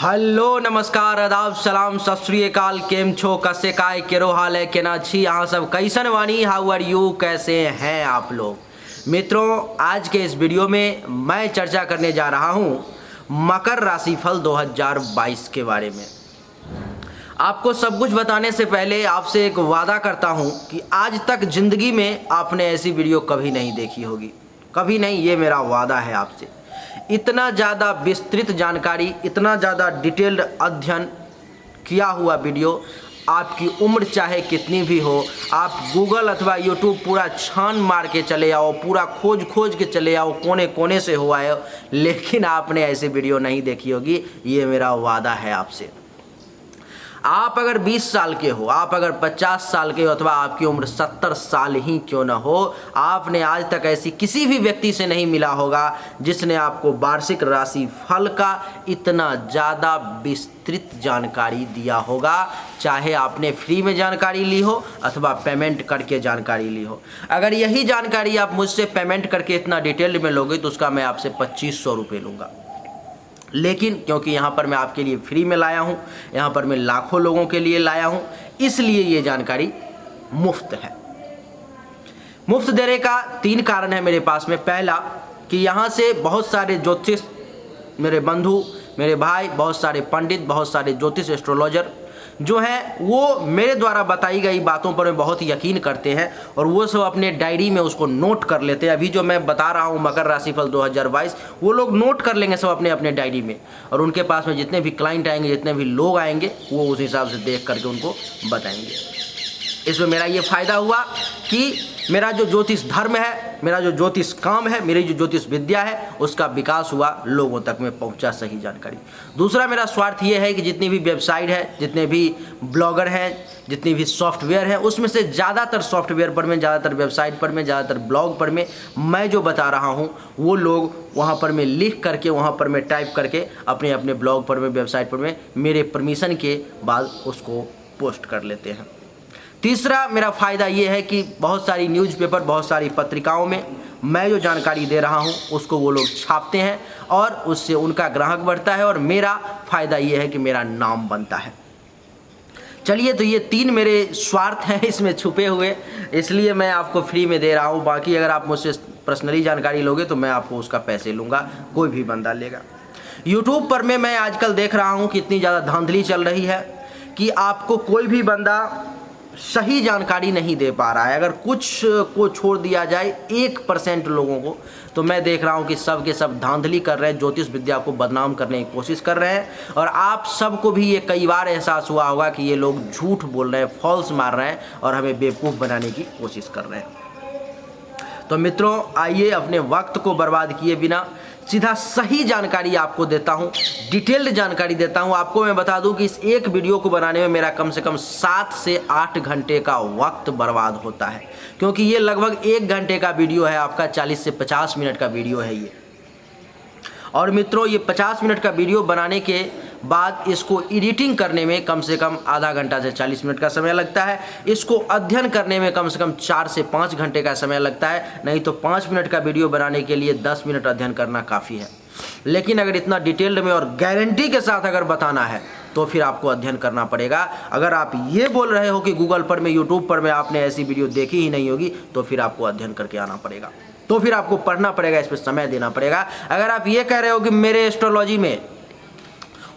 Hello नमस्कार आदाब सलाम सत श्री अकाल। केम छो कसे काय केरो हाल है केना छी यहाँ सब कैसन वानी हाउ आर यू, कैसे हैं आप लोग। मित्रों, आज के इस वीडियो में मैं चर्चा करने जा रहा हूँ मकर राशिफल 2022 के बारे में। आपको सब कुछ बताने से पहले आपसे एक वादा करता हूँ कि आज तक ज़िंदगी में आपने ऐसी वीडियो कभी नहीं देखी होगी, कभी नहीं, ये मेरा वादा है आपसे। इतना ज़्यादा विस्तृत जानकारी, इतना ज़्यादा डिटेल्ड अध्ययन किया हुआ वीडियो, आपकी उम्र चाहे कितनी भी हो, आप गूगल अथवा यूट्यूब पूरा छान मार के चले आओ, पूरा खोज के चले आओ, कोने कोने से हो आए, लेकिन आपने ऐसी वीडियो नहीं देखी होगी, ये मेरा वादा है आपसे। आप अगर 20 साल के हो, आप अगर 50 साल के हो, अथवा आपकी उम्र 70 साल ही क्यों ना हो, आपने आज तक ऐसी किसी भी व्यक्ति से नहीं मिला होगा जिसने आपको वार्षिक राशि फल का इतना ज़्यादा विस्तृत जानकारी दिया होगा। चाहे आपने फ्री में जानकारी ली हो अथवा पेमेंट करके जानकारी ली हो। अगर यही जानकारी आप मुझसे पेमेंट करके इतना डिटेल्ड में लोगे तो उसका मैं आपसे 2500 रुपये लूँगा। लेकिन क्योंकि यहाँ पर मैं आपके लिए फ्री में लाया हूँ, यहाँ पर मैं लाखों लोगों के लिए लाया हूँ, इसलिए ये जानकारी मुफ्त है। मुफ्त देने का 3 कारण है मेरे पास में। पहला कि यहाँ से बहुत सारे ज्योतिष मेरे बंधु, मेरे भाई, बहुत सारे पंडित, बहुत सारे ज्योतिष एस्ट्रोलॉजर जो हैं वो मेरे द्वारा बताई गई बातों पर बहुत यकीन करते हैं और वो सब अपने डायरी में उसको नोट कर लेते हैं। अभी जो मैं बता रहा हूँ मकर राशिफल 2022, वो लोग नोट कर लेंगे सब अपने अपने डायरी में, और उनके पास में जितने भी क्लाइंट आएंगे, जितने भी लोग आएंगे, वो उस हिसाब से देख करके उनको बताएंगे। इसमें मेरा ये फ़ायदा हुआ कि मेरा जो ज्योतिष धर्म है, मेरा जो ज्योतिष काम है, मेरी जो ज्योतिष विद्या है, उसका विकास हुआ, लोगों तक में पहुंचा सही जानकारी। दूसरा मेरा स्वार्थ ये है कि जितनी भी वेबसाइट है, जितने भी ब्लॉगर हैं, जितनी भी सॉफ्टवेयर है, उसमें से ज़्यादातर सॉफ्टवेयर पर में, ज़्यादातर वेबसाइट पर में, ज़्यादातर ब्लॉग पर में मैं जो बता रहा हूँ वो लोग वहाँ पर में लिख करके, वहाँ पर में टाइप करके अपने अपने ब्लॉग पर में, वेबसाइट पर में मेरे परमिशन के बाद उसको पोस्ट कर लेते हैं। तीसरा मेरा फ़ायदा ये है कि बहुत सारी न्यूज़पेपर, बहुत सारी पत्रिकाओं में मैं जो जानकारी दे रहा हूँ उसको वो लोग छापते हैं और उससे उनका ग्राहक बढ़ता है और मेरा फ़ायदा ये है कि मेरा नाम बनता है। चलिए, तो ये 3 मेरे स्वार्थ हैं इसमें छुपे हुए, इसलिए मैं आपको फ्री में दे रहा हूँ। बाकी अगर आप मुझसे पर्सनली जानकारी लोगे तो मैं आपको उसका पैसे लूँगा, कोई भी बंदा लेगा। यूट्यूब पर में मैं आजकल देख रहा हूँ कि इतनी ज़्यादा धांधली चल रही है कि आपको कोई भी बंदा सही जानकारी नहीं दे पा रहा है। अगर कुछ को छोड़ दिया जाए 1% लोगों को, तो मैं देख रहा हूं कि सब के सब धांधली कर रहे हैं, ज्योतिष विद्या को बदनाम करने की कोशिश कर रहे हैं। और आप सबको भी ये कई बार एहसास हुआ होगा कि ये लोग झूठ बोल रहे हैं, फॉल्स मार रहे हैं और हमें बेवकूफ़ बनाने की कोशिश कर रहे हैं। तो मित्रों, आइए अपने वक्त को बर्बाद किए बिना सीधा सही जानकारी आपको देता हूं, डिटेल्ड जानकारी देता हूं। आपको मैं बता दूं कि इस एक वीडियो को बनाने में मेरा कम से कम 7 से 8 घंटे का वक्त बर्बाद होता है, क्योंकि ये लगभग 1 घंटे का वीडियो है, आपका 40 से 50 मिनट का वीडियो है ये। और मित्रों, ये 50 मिनट का वीडियो बनाने के बाद इसको एडिटिंग करने में कम से कम आधा घंटा से 40 मिनट का समय लगता है। इसको अध्ययन करने में कम से कम 4 से 5 घंटे का समय लगता है। नहीं तो 5 मिनट का वीडियो बनाने के लिए 10 मिनट अध्ययन करना काफ़ी है। लेकिन अगर इतना डिटेल्ड में और गारंटी के साथ अगर बताना है तो फिर आपको अध्ययन करना पड़ेगा। अगर आप ये बोल रहे हो कि गूगल पर में, यूट्यूब पर में आपने ऐसी वीडियो देखी ही नहीं होगी, तो फिर आपको अध्ययन करके आना पड़ेगा, तो फिर आपको पढ़ना पड़ेगा, इस पर समय देना पड़ेगा। अगर आप ये कह रहे हो कि मेरे एस्ट्रोलॉजी में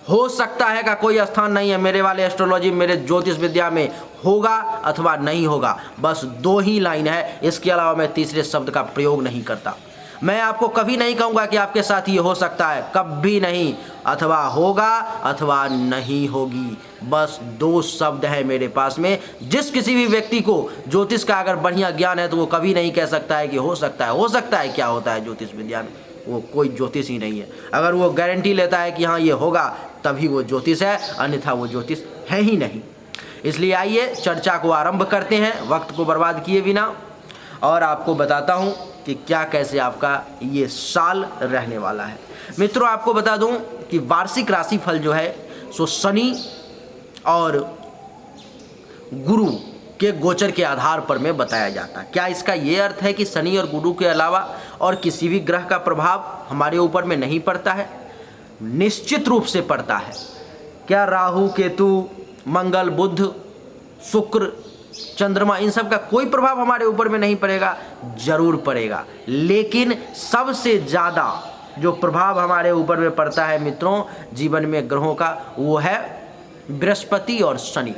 हो सकता है का कोई स्थान नहीं है, मेरे वाले एस्ट्रोलॉजी, मेरे ज्योतिष विद्या में होगा अथवा नहीं होगा, बस 2 ही लाइन है, इसके अलावा मैं तीसरे शब्द का प्रयोग नहीं करता। मैं आपको कभी नहीं कहूँगा कि आपके साथ ये हो सकता है, कभी नहीं, अथवा होगा अथवा नहीं होगी। बस 2 शब्द है मेरे पास में। जिस किसी भी व्यक्ति को ज्योतिष का अगर बढ़िया ज्ञान है तो वो कभी नहीं कह सकता है कि हो सकता है। हो सकता है क्या होता है ज्योतिष विद्या में? वो कोई ज्योतिष ही नहीं है। अगर वो गारंटी लेता है कि हाँ ये होगा, तभी वो ज्योतिष है, अन्यथा वो ज्योतिष है ही नहीं। इसलिए आइए चर्चा को आरंभ करते हैं वक्त को बर्बाद किए बिना, और आपको बताता हूँ कि क्या कैसे आपका ये साल रहने वाला है। मित्रों, आपको बता दूँ कि वार्षिक राशिफल जो है सो शनि और गुरु के गोचर के आधार पर में बताया जाता है। क्या इसका ये अर्थ है कि शनि और गुरु के अलावा और किसी भी ग्रह का प्रभाव हमारे ऊपर में नहीं पड़ता है? निश्चित रूप से पड़ता है। क्या राहु, केतु, मंगल, बुध, शुक्र, चंद्रमा, इन सब का कोई प्रभाव हमारे ऊपर में नहीं पड़ेगा? जरूर पड़ेगा, लेकिन सबसे ज़्यादा जो प्रभाव हमारे ऊपर में पड़ता है मित्रों जीवन में ग्रहों का, वो है बृहस्पति और शनि।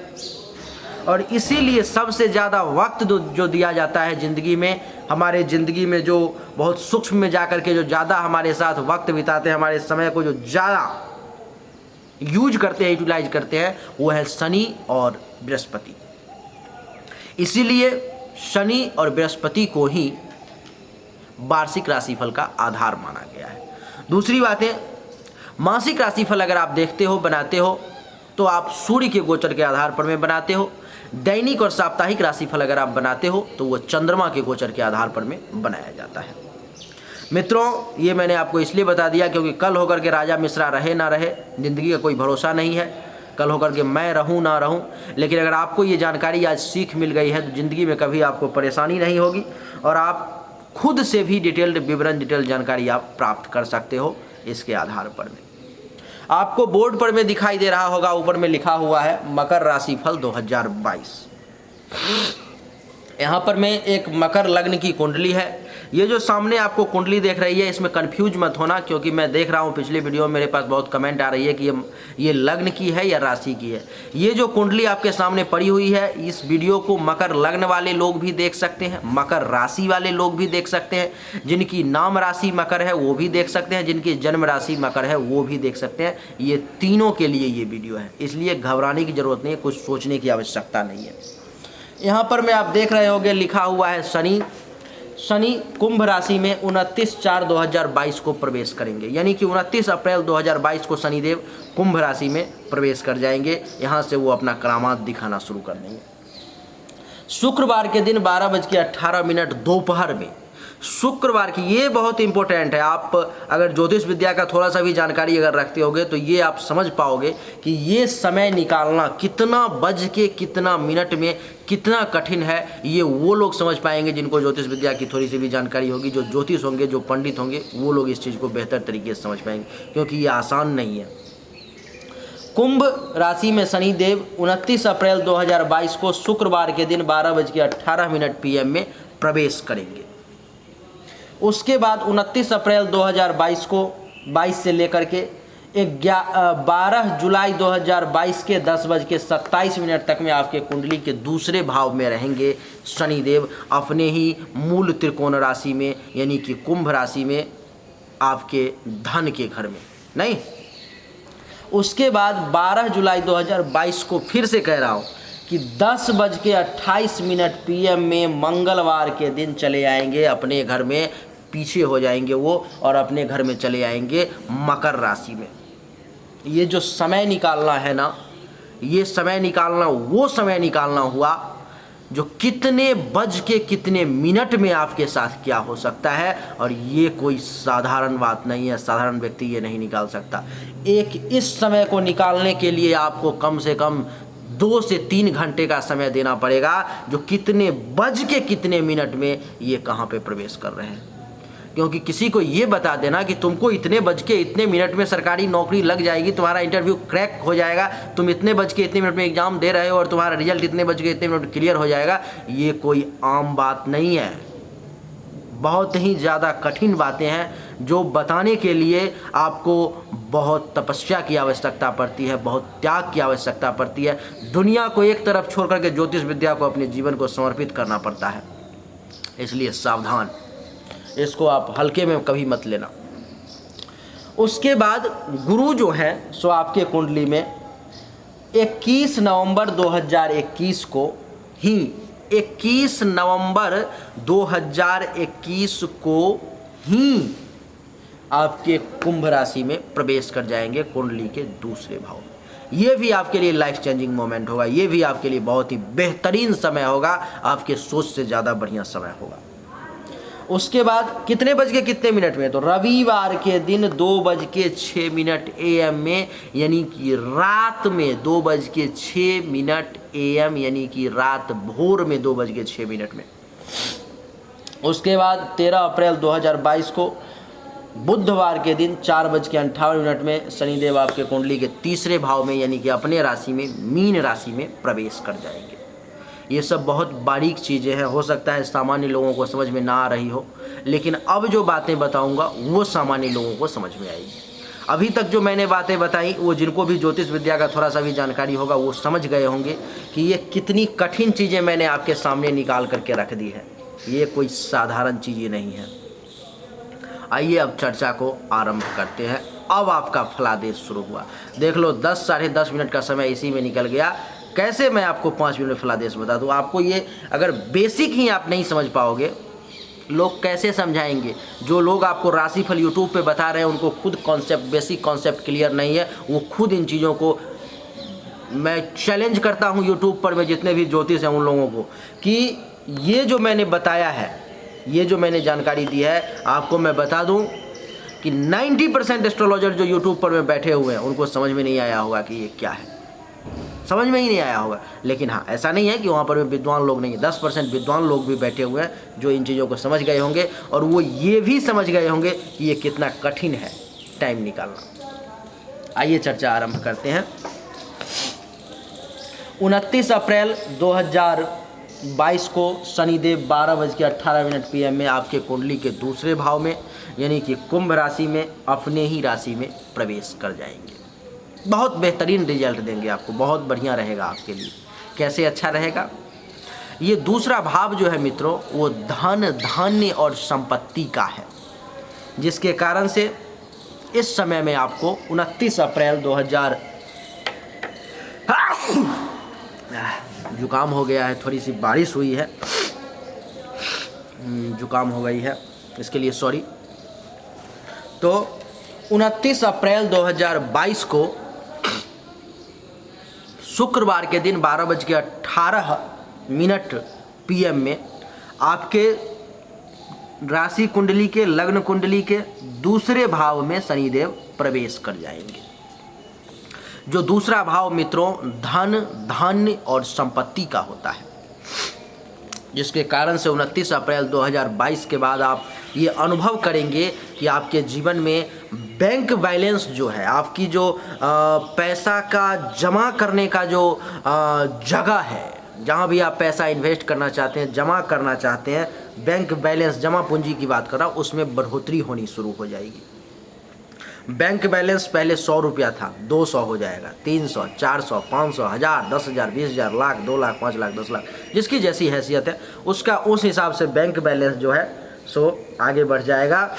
और इसीलिए सबसे ज़्यादा वक्त जो दिया जाता है ज़िंदगी में, हमारे ज़िंदगी में जो बहुत सूक्ष्म में जाकर के जो ज़्यादा हमारे साथ वक्त बिताते हैं, हमारे समय को जो ज़्यादा यूज करते हैं, यूटिलाइज करते हैं, वो है शनि और बृहस्पति। इसीलिए शनि और बृहस्पति को ही वार्षिक राशिफल का आधार माना गया है। दूसरी बात है, मासिक राशिफल अगर आप देखते हो, बनाते हो, तो आप सूर्य के गोचर के आधार पर में बनाते हो। दैनिक और साप्ताहिक राशिफल अगर आप बनाते हो तो वो चंद्रमा के गोचर के आधार पर में बनाया जाता है। मित्रों, ये मैंने आपको इसलिए बता दिया क्योंकि कल होकर के राजा मिश्रा रहे ना रहे, ज़िंदगी का कोई भरोसा नहीं है। कल होकर के मैं रहूं ना रहूं, लेकिन अगर आपको ये जानकारी आज सीख मिल गई है तो ज़िंदगी में कभी आपको परेशानी नहीं होगी और आप खुद से भी डिटेल्ड विवरण, डिटेल जानकारी आप प्राप्त कर सकते हो। इसके आधार पर में आपको बोर्ड पर में दिखाई दे रहा होगा, ऊपर में लिखा हुआ है मकर राशिफल 2022। यहाँ पर में एक मकर लग्न की कुंडली है। ये जो सामने आपको कुंडली देख रही है, इसमें कंफ्यूज मत होना, क्योंकि मैं देख रहा हूँ पिछले वीडियो में मेरे पास बहुत कमेंट आ रही है कि ये लग्न की है या राशि की है। ये जो कुंडली आपके सामने पड़ी हुई है, इस वीडियो को मकर लग्न वाले लोग भी देख सकते हैं, मकर राशि वाले लोग भी देख सकते हैं, जिनकी नाम राशि मकर है वो भी देख सकते हैं, जिनकी जन्म राशि मकर है वो भी देख सकते हैं। ये तीनों के लिए ये वीडियो है, इसलिए घबराने की जरूरत नहीं है, कुछ सोचने की आवश्यकता नहीं है। यहाँ पर मैं आप देख रहे होंगे लिखा हुआ है शनि कुंभ राशि में 29/4/2022 को प्रवेश करेंगे, यानी कि 29 अप्रैल 2022 को शनिदेव कुंभ राशि में प्रवेश कर जाएंगे। यहाँ से वो अपना करामात दिखाना शुरू कर देंगे। शुक्रवार के दिन 12:18 दोपहर में, शुक्रवार की, ये बहुत इंपॉर्टेंट है। आप अगर ज्योतिष विद्या का थोड़ा सा भी जानकारी अगर रखते होगे तो ये आप समझ पाओगे कि ये समय निकालना कितना बज के कितना मिनट में कितना कठिन है। ये वो लोग समझ पाएंगे जिनको ज्योतिष विद्या की थोड़ी सी भी जानकारी होगी। जो ज्योतिष होंगे, जो पंडित होंगे, वो लोग इस चीज़ को बेहतर तरीके से समझ पाएंगे, क्योंकि ये आसान नहीं है। कुंभ राशि में शनिदेव 29 अप्रैल 2022 को शुक्रवार के दिन 12:18 PM में प्रवेश करेंगे। उसके बाद 29 अप्रैल 2022 को 22 से लेकर के 12 जुलाई 2022 के 10:27 तक में आपके कुंडली के दूसरे भाव में रहेंगे शनिदेव, अपने ही मूल त्रिकोण राशि में, यानी कि कुंभ राशि में, आपके धन के घर में नहीं। उसके बाद 12 जुलाई 2022 को फिर से कह रहा हूँ कि 10:28 PM में मंगलवार के दिन चले आएंगे अपने घर में, पीछे हो जाएंगे वो और अपने घर में चले आएंगे मकर राशि में। ये जो समय निकालना है ना, ये समय निकालना वो समय निकालना हुआ जो कितने बज के कितने मिनट में आपके साथ क्या हो सकता है, और ये कोई साधारण बात नहीं है, साधारण व्यक्ति ये नहीं निकाल सकता। एक इस समय को निकालने के लिए आपको कम से कम 2 से 3 घंटे का समय देना पड़ेगा, जो कितने बज के कितने मिनट में ये कहाँ पे प्रवेश कर रहे हैं। क्योंकि किसी को ये बता देना कि तुमको इतने बज के इतने मिनट में सरकारी नौकरी लग जाएगी, तुम्हारा इंटरव्यू क्रैक हो जाएगा, तुम इतने बज के इतने मिनट में एग्जाम दे रहे हो और तुम्हारा रिजल्ट इतने बज के इतने मिनट क्लियर हो जाएगा, ये कोई आम बात नहीं है। बहुत ही ज़्यादा कठिन बातें हैं जो बताने के लिए आपको बहुत तपस्या की आवश्यकता पड़ती है, बहुत त्याग की आवश्यकता पड़ती है। दुनिया को एक तरफ छोड़ करके ज्योतिष विद्या को, अपने जीवन को समर्पित करना पड़ता है। इसलिए सावधान, इसको आप हल्के में कभी मत लेना। उसके बाद गुरु जो है सो आपके कुंडली में 21 नवंबर 2021 को ही 21 नवंबर 2021 को ही आपके कुंभ राशि में प्रवेश कर जाएंगे कुंडली के दूसरे भाव में। ये भी आपके लिए लाइफ चेंजिंग मोमेंट होगा, ये भी आपके लिए बहुत ही बेहतरीन समय होगा, आपके सोच से ज़्यादा बढ़िया समय होगा। उसके बाद कितने बज के कितने मिनट में, तो रविवार के दिन 2:06 AM में, यानी कि रात में 2:06 AM, यानी कि रात भोर में 2:06 में। उसके बाद 13 अप्रैल 2022 को बुधवार के दिन 4:58 में शनिदेव आपके कुंडली के तीसरे भाव में यानी कि अपने राशि में मीन राशि में प्रवेश कर जाएंगे। ये सब बहुत बारीक चीज़ें हैं, हो सकता है सामान्य लोगों को समझ में ना आ रही हो, लेकिन अब जो बातें बताऊंगा वो सामान्य लोगों को समझ में आएगी। अभी तक जो मैंने बातें बताई वो जिनको भी ज्योतिष विद्या का थोड़ा सा भी जानकारी होगा वो समझ गए होंगे कि ये कितनी कठिन चीज़ें मैंने आपके सामने निकाल करके रख दी है। ये कोई साधारण चीज़ें नहीं है। आइए अब चर्चा को आरंभ करते हैं। अब आपका फलादेश शुरू हुआ। देख लो 10 साढ़े 10 मिनट का समय इसी में निकल गया। कैसे मैं आपको 5 मिनट में फलादेश बता दूँ? आपको ये अगर बेसिक ही आप नहीं समझ पाओगे, लोग कैसे समझाएंगे? जो लोग आपको राशिफल यूट्यूब पे बता रहे हैं उनको खुद कॉन्सेप्ट, बेसिक कॉन्सेप्ट क्लियर नहीं है। वो खुद इन चीज़ों को, मैं चैलेंज करता हूँ यूट्यूब पर मैं जितने भी ज्योतिष हैं उन लोगों को कि ये जो मैंने बताया है, ये जो मैंने जानकारी दी है, आपको मैं बता दूं कि 90% एस्ट्रोलॉजर जो यूट्यूब पर में बैठे हुए हैं उनको समझ में नहीं आया होगा कि ये क्या है, समझ में ही नहीं आया होगा। लेकिन हाँ, ऐसा नहीं है कि वहाँ पर विद्वान लोग नहीं है। 10% विद्वान लोग भी बैठे हुए हैं जो इन चीज़ों को समझ गए होंगे और वो ये भी समझ गए होंगे कि ये कितना कठिन है टाइम निकालना। आइए चर्चा आरंभ करते हैं। 29 अप्रैल 2022 को शनिदेव 12:18 PM में आपके कुंडली के दूसरे भाव में यानी कि कुंभ राशि में अपने ही राशि में प्रवेश कर जाएंगे। बहुत बेहतरीन रिजल्ट देंगे आपको, बहुत बढ़िया रहेगा आपके लिए। कैसे अच्छा रहेगा? ये दूसरा भाव जो है मित्रों वो धन, धान्य और संपत्ति का है, जिसके कारण से इस समय में आपको 29 अप्रैल 2000 जुकाम हो गया है, थोड़ी सी बारिश हुई है, जुकाम हो गई है, इसके लिए सॉरी। तो 29 अप्रैल 2022 को शुक्रवार के दिन 12:18 PM में आपके राशि कुंडली के, लग्न कुंडली के दूसरे भाव में शनिदेव प्रवेश कर जाएंगे। जो दूसरा भाव मित्रों धन, धान्य और संपत्ति का होता है, जिसके कारण से 29 अप्रैल 2022 के बाद आप ये अनुभव करेंगे कि आपके जीवन में बैंक बैलेंस जो है, आपकी जो पैसा का जमा करने का जो जगह है, जहाँ भी आप पैसा इन्वेस्ट करना चाहते हैं, जमा करना चाहते हैं, बैंक बैलेंस, जमा पूंजी की बात कर रहा हूँ, उसमें बढ़ोतरी होनी शुरू हो जाएगी। बैंक बैलेंस पहले 100 रुपया था, 200 हो जाएगा, 300, 400, 500, 1000, 10,000, 20,000, लाख, 2 लाख, 5 लाख, 10 लाख, जिसकी जैसी हैसियत है उसका उस हिसाब से बैंक बैलेंस जो है सो आगे बढ़ जाएगा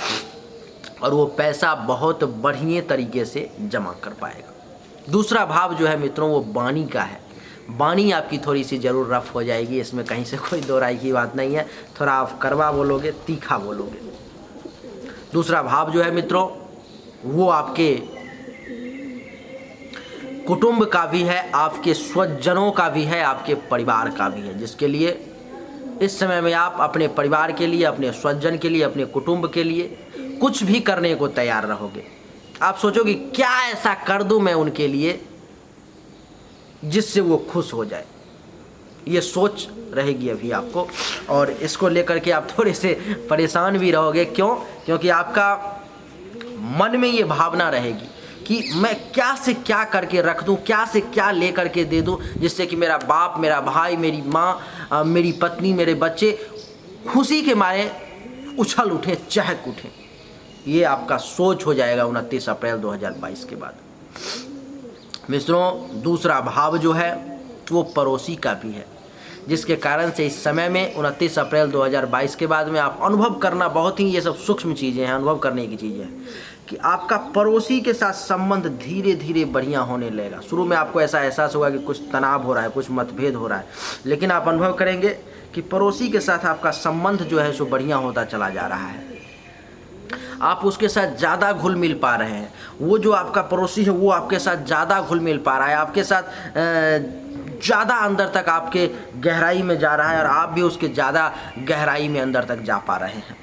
और वो पैसा बहुत बढ़िया तरीके से जमा कर पाएगा। दूसरा भाव जो है मित्रों वो वाणी का है। वाणी आपकी थोड़ी सी ज़रूर रफ हो जाएगी, इसमें कहीं से कोई दो राय की बात नहीं है। थोड़ा आप कड़वा बोलोगे, तीखा बोलोगे। दूसरा भाव जो है मित्रों वो आपके कुटुंब का भी है, आपके स्वजनों का भी है, आपके परिवार का भी है, जिसके लिए इस समय में आप अपने परिवार के लिए, अपने स्वजन के लिए, अपने कुटुंब के लिए कुछ भी करने को तैयार रहोगे। आप सोचोगे क्या ऐसा कर दूं मैं उनके लिए जिससे वो खुश हो जाए, ये सोच रहेगी अभी आपको, और इसको लेकर के आप थोड़े से परेशान भी रहोगे। क्यों? क्योंकि आपका मन में ये भावना रहेगी कि मैं क्या से क्या करके रख दूं, क्या से क्या ले करके दे दूं जिससे कि मेरा बाप, मेरा भाई, मेरी माँ, मेरी पत्नी, मेरे बच्चे खुशी के मारे उछल उठें, चहक उठें। ये आपका सोच हो जाएगा 29 अप्रैल 2022 के बाद। मित्रों दूसरा भाव जो है वो पड़ोसी का भी है, जिसके कारण से इस समय में 29 अप्रैल 2022 के बाद में आप अनुभव करना, बहुत ही ये सब सूक्ष्म चीज़ें हैं, अनुभव करने की चीज़ें हैं कि आपका पड़ोसी के साथ संबंध धीरे धीरे बढ़िया होने लगेगा। शुरू में आपको ऐसा एहसास होगा कि कुछ तनाव हो रहा है, कुछ मतभेद हो रहा है, लेकिन आप अनुभव करेंगे कि पड़ोसी के साथ आपका संबंध जो है सो बढ़िया होता चला जा रहा है। आप उसके साथ ज़्यादा घुल मिल पा रहे हैं। वो जो आपका पड़ोसी है वो आपके साथ ज़्यादा घुल मिल पा रहा है, आपके साथ ज़्यादा अंदर तक आपके गहराई में जा रहा है और आप भी उसके ज़्यादा गहराई में अंदर तक जा पा रहे हैं।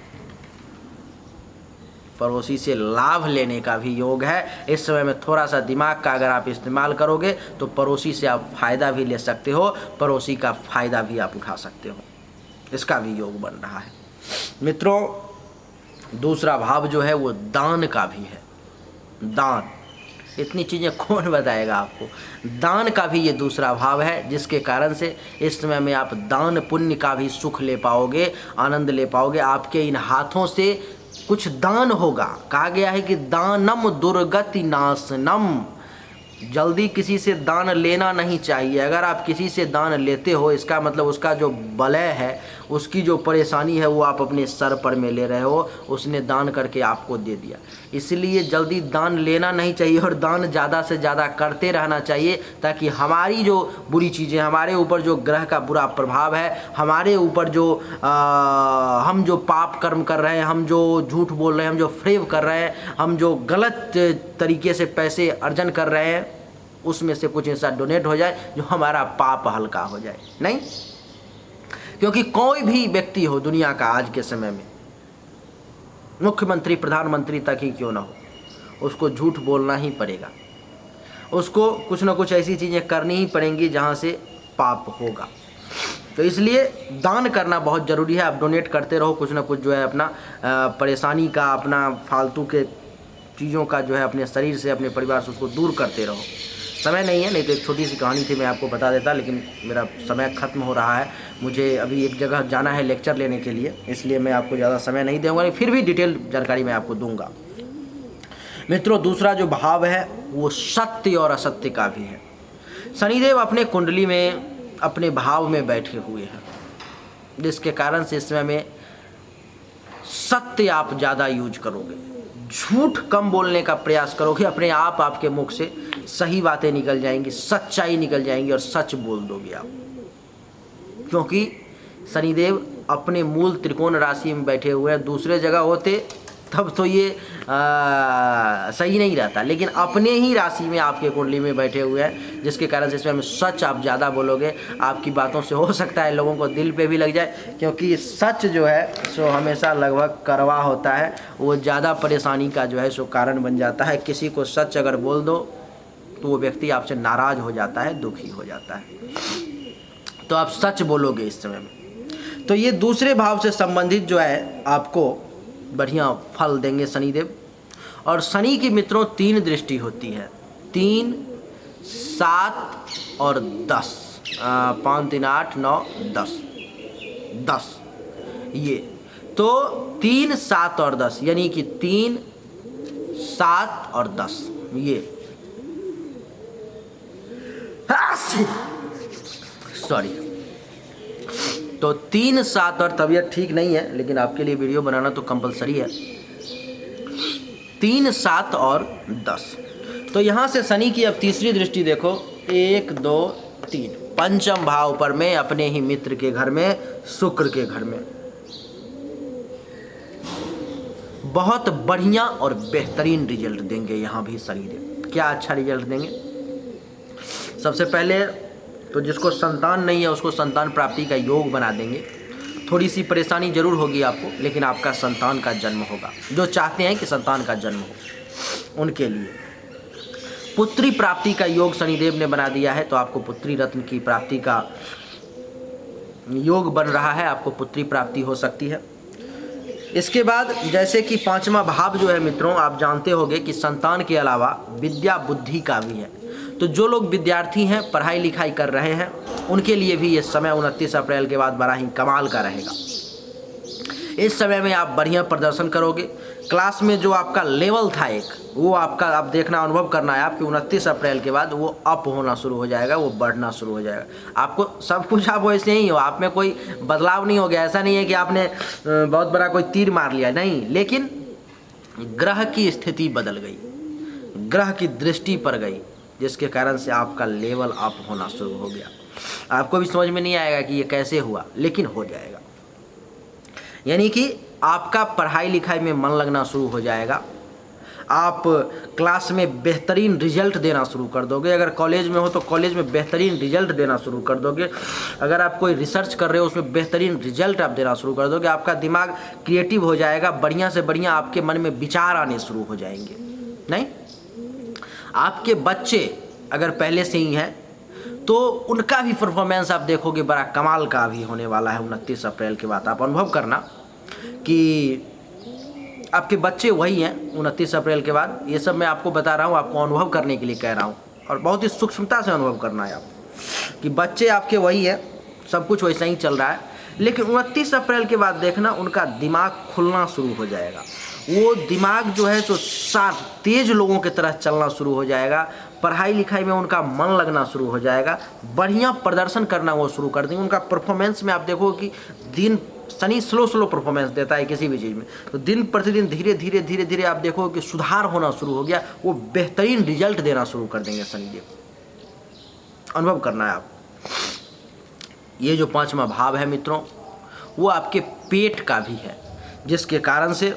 पड़ोसी से लाभ लेने का भी योग है। इस समय में थोड़ा सा दिमाग का अगर आप इस्तेमाल करोगे तो पड़ोसी से आप फ़ायदा भी ले सकते हो, पड़ोसी का फ़ायदा भी आप उठा सकते हो, इसका भी योग बन रहा है। मित्रों दूसरा भाव जो है वो दान का भी है। दान, इतनी चीज़ें कौन बताएगा आपको। दान का भी ये दूसरा भाव है, जिसके कारण से इस समय में आप दान पुण्य का भी सुख ले पाओगे, आनंद ले पाओगे। आपके इन हाथों से कुछ दान होगा। कहा गया है कि दानम दुर्गति नाशनम, जल्दी किसी से दान लेना नहीं चाहिए। अगर आप किसी से दान लेते हो, इसका मतलब उसका जो बलय है, उसकी जो परेशानी है वो आप अपने सर पर में ले रहे हो। उसने दान करके आपको दे दिया, इसलिए जल्दी दान लेना नहीं चाहिए और दान ज़्यादा से ज़्यादा करते रहना चाहिए, ताकि हमारी जो बुरी चीज़ें, हमारे ऊपर जो ग्रह का बुरा प्रभाव है, हमारे ऊपर जो हम जो पाप कर्म कर रहे हैं, हम जो झूठ बोल रहे हैं, हम जो फ्रेब कर रहे हैं, हम जो गलत तरीके से पैसे अर्जन कर रहे हैं, उसमें से कुछ हिस्सा डोनेट हो जाए, जो हमारा पाप हल्का हो जाए। नहीं, क्योंकि कोई भी व्यक्ति हो दुनिया का आज के समय में, मुख्यमंत्री प्रधानमंत्री तक ही क्यों ना हो, उसको झूठ बोलना ही पड़ेगा। उसको कुछ ना कुछ ऐसी चीज़ें करनी ही पड़ेंगी जहाँ से पाप होगा। तो इसलिए दान करना बहुत ज़रूरी है। आप डोनेट करते रहो, कुछ ना कुछ जो है अपना परेशानी का, अपना फालतू के चीज़ों का जो है अपने शरीर से, अपने परिवार से उसको दूर करते रहो। समय नहीं है, नहीं तो एक छोटी सी कहानी थी, मैं आपको बता देता, लेकिन मेरा समय ख़त्म हो रहा है। मुझे अभी एक जगह जाना है लेक्चर लेने के लिए, इसलिए मैं आपको ज़्यादा समय नहीं दूँगा, फिर भी डिटेल जानकारी मैं आपको दूंगा। मित्रों, दूसरा जो भाव है वो सत्य और असत्य का भी है। शनिदेव अपने कुंडली में, अपने भाव में बैठे हुए हैं, जिसके कारण से इस समय में सत्य आप ज़्यादा यूज करोगे, झूठ कम बोलने का प्रयास करोगे। अपने आप आपके मुख से सही बातें निकल जाएंगी, सच्चाई निकल जाएंगी और सच बोल दोगे आप, क्योंकि शनिदेव अपने मूल त्रिकोण राशि में बैठे हुए हैं। दूसरे जगह होते तब तो ये सही नहीं रहता, लेकिन अपने ही राशि में, आपके कुंडली में बैठे हुए हैं, जिसके कारण से इसमें सच आप ज़्यादा बोलोगे। आपकी बातों से हो सकता है लोगों को दिल पे भी लग जाए, क्योंकि सच जो है सो हमेशा लगभग कड़वा होता है, वो ज़्यादा परेशानी का जो है सो कारण बन जाता है। किसी को सच अगर बोल दो तो वो व्यक्ति आपसे नाराज़ हो जाता है, दुखी हो जाता है। तो आप सच बोलोगे इस समय में। तो ये दूसरे भाव से संबंधित जो है आपको बढ़िया फल देंगे शनिदेव। और शनि की मित्रों 3 दृष्टि होती है, 3, 7 और 10। 5, 3, 8, 9, 10। ये तो 3, 7 और 10, यानी कि 3, 7 और 10 ये, सॉरी। तो 3, 7 और तबीयत ठीक नहीं है, लेकिन आपके लिए वीडियो बनाना तो कंपलसरी है। 3, 7 और 10। तो यहाँ से शनि की अब तीसरी दृष्टि देखो, 1, 2, 3, पंचम भाव पर में, अपने ही मित्र के घर में, शुक्र के घर में। बहुत बढ़िया और बेहतरीन रिजल्ट देंगे यहाँ भी शनिदेव। क्या अच्छा रिजल्ट देंगे? सबसे पहले तो जिसको संतान नहीं है उसको संतान प्राप्ति का योग बना देंगे। थोड़ी सी परेशानी जरूर होगी आपको, लेकिन आपका संतान का जन्म होगा। जो चाहते हैं कि संतान का जन्म हो, उनके लिए पुत्री प्राप्ति का योग शनिदेव ने बना दिया है। तो आपको पुत्री रत्न की प्राप्ति का योग बन रहा है, आपको पुत्री प्राप्ति हो सकती है। इसके बाद जैसे कि 5वां भाव जो है मित्रों, आप जानते होंगे कि संतान के अलावा विद्या बुद्धि का भी है। तो जो लोग विद्यार्थी हैं, पढ़ाई लिखाई कर रहे हैं, उनके लिए भी ये समय 29 अप्रैल के बाद बड़ा ही कमाल का रहेगा। इस समय में आप बढ़िया प्रदर्शन करोगे। क्लास में जो आपका लेवल था एक, वो आपका आप देखना, अनुभव करना है आपकी 29 अप्रैल के बाद वो अप होना शुरू हो जाएगा, वो बढ़ना शुरू हो जाएगा। आपको सब कुछ आप वैसे ही हो, आप में कोई बदलाव नहीं हो गया। ऐसा नहीं है कि आपने बहुत बड़ा कोई तीर मार लिया, नहीं, लेकिन ग्रह की स्थिति बदल गई, ग्रह की दृष्टि पर गई, जिसके कारण से आपका लेवल अप होना शुरू हो गया। आपको भी समझ में नहीं आएगा कि ये कैसे हुआ, लेकिन हो जाएगा। यानी कि आपका पढ़ाई लिखाई में मन लगना शुरू हो जाएगा। आप क्लास में बेहतरीन रिजल्ट देना शुरू कर दोगे। अगर कॉलेज में हो तो कॉलेज में बेहतरीन रिजल्ट देना शुरू कर दोगे। अगर आप कोई रिसर्च कर रहे हो उसमें बेहतरीन रिजल्ट आप देना शुरू कर दोगे। आपका दिमाग क्रिएटिव हो जाएगा, बढ़िया से बढ़िया आपके मन में विचार आने शुरू हो जाएंगे। नहीं, आपके बच्चे अगर पहले से ही हैं तो उनका भी परफॉर्मेंस आप देखोगे बड़ा कमाल का भी होने वाला है 29 अप्रैल के बाद। आप अनुभव करना कि आपके बच्चे वही हैं 29 अप्रैल के बाद। ये सब मैं आपको बता रहा हूँ, आपको अनुभव करने के लिए कह रहा हूँ, और बहुत ही सूक्ष्मता से अनुभव करना है आपको कि बच्चे आपके वही है, सब कुछ वैसा ही चल रहा है। लेकिन 29 अप्रैल के बाद देखना उनका दिमाग खुलना शुरू हो जाएगा। वो दिमाग जो है सो शार्प तेज लोगों की तरह चलना शुरू हो जाएगा। पढ़ाई लिखाई में उनका मन लगना शुरू हो जाएगा, बढ़िया प्रदर्शन करना वो शुरू कर देंगे। उनका परफॉर्मेंस में आप देखो कि दिन शनि स्लो परफॉर्मेंस देता है किसी भी चीज़ में, तो दिन प्रतिदिन धीरे धीरे आप देखो कि सुधार होना शुरू हो गया, वो बेहतरीन रिजल्ट देना शुरू कर देंगे शनिदेव। अनुभव करना है आप। ये जो 5वां भाव है मित्रों, वो आपके पेट का भी है, जिसके कारण से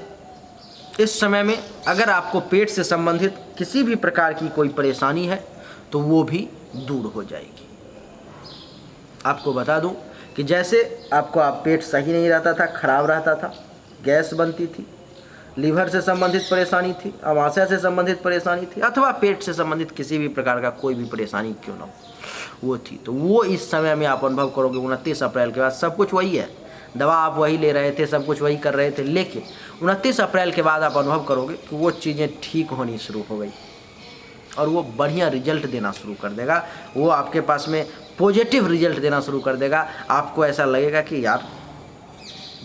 इस समय में अगर आपको पेट से संबंधित किसी भी प्रकार की कोई परेशानी है तो वो भी दूर हो जाएगी। आपको बता दूं कि जैसे आपको पेट सही नहीं रहता था, खराब रहता था, गैस बनती थी, लीवर से संबंधित परेशानी थी, अमाशय से संबंधित परेशानी थी, अथवा पेट से संबंधित किसी भी प्रकार का कोई भी परेशानी क्यों ना हो वो थी, तो वो इस समय में आप अनुभव करोगे 29 अप्रैल के बाद। सब कुछ वही है, दवा आप वही ले रहे थे, सब कुछ वही कर रहे थे, लेकिन 29 अप्रैल के बाद आप अनुभव करोगे कि वो चीज़ें ठीक होनी शुरू हो गई और वो बढ़िया रिजल्ट देना शुरू कर देगा। वो आपके पास में पॉजिटिव रिजल्ट देना शुरू कर देगा। आपको ऐसा लगेगा कि यार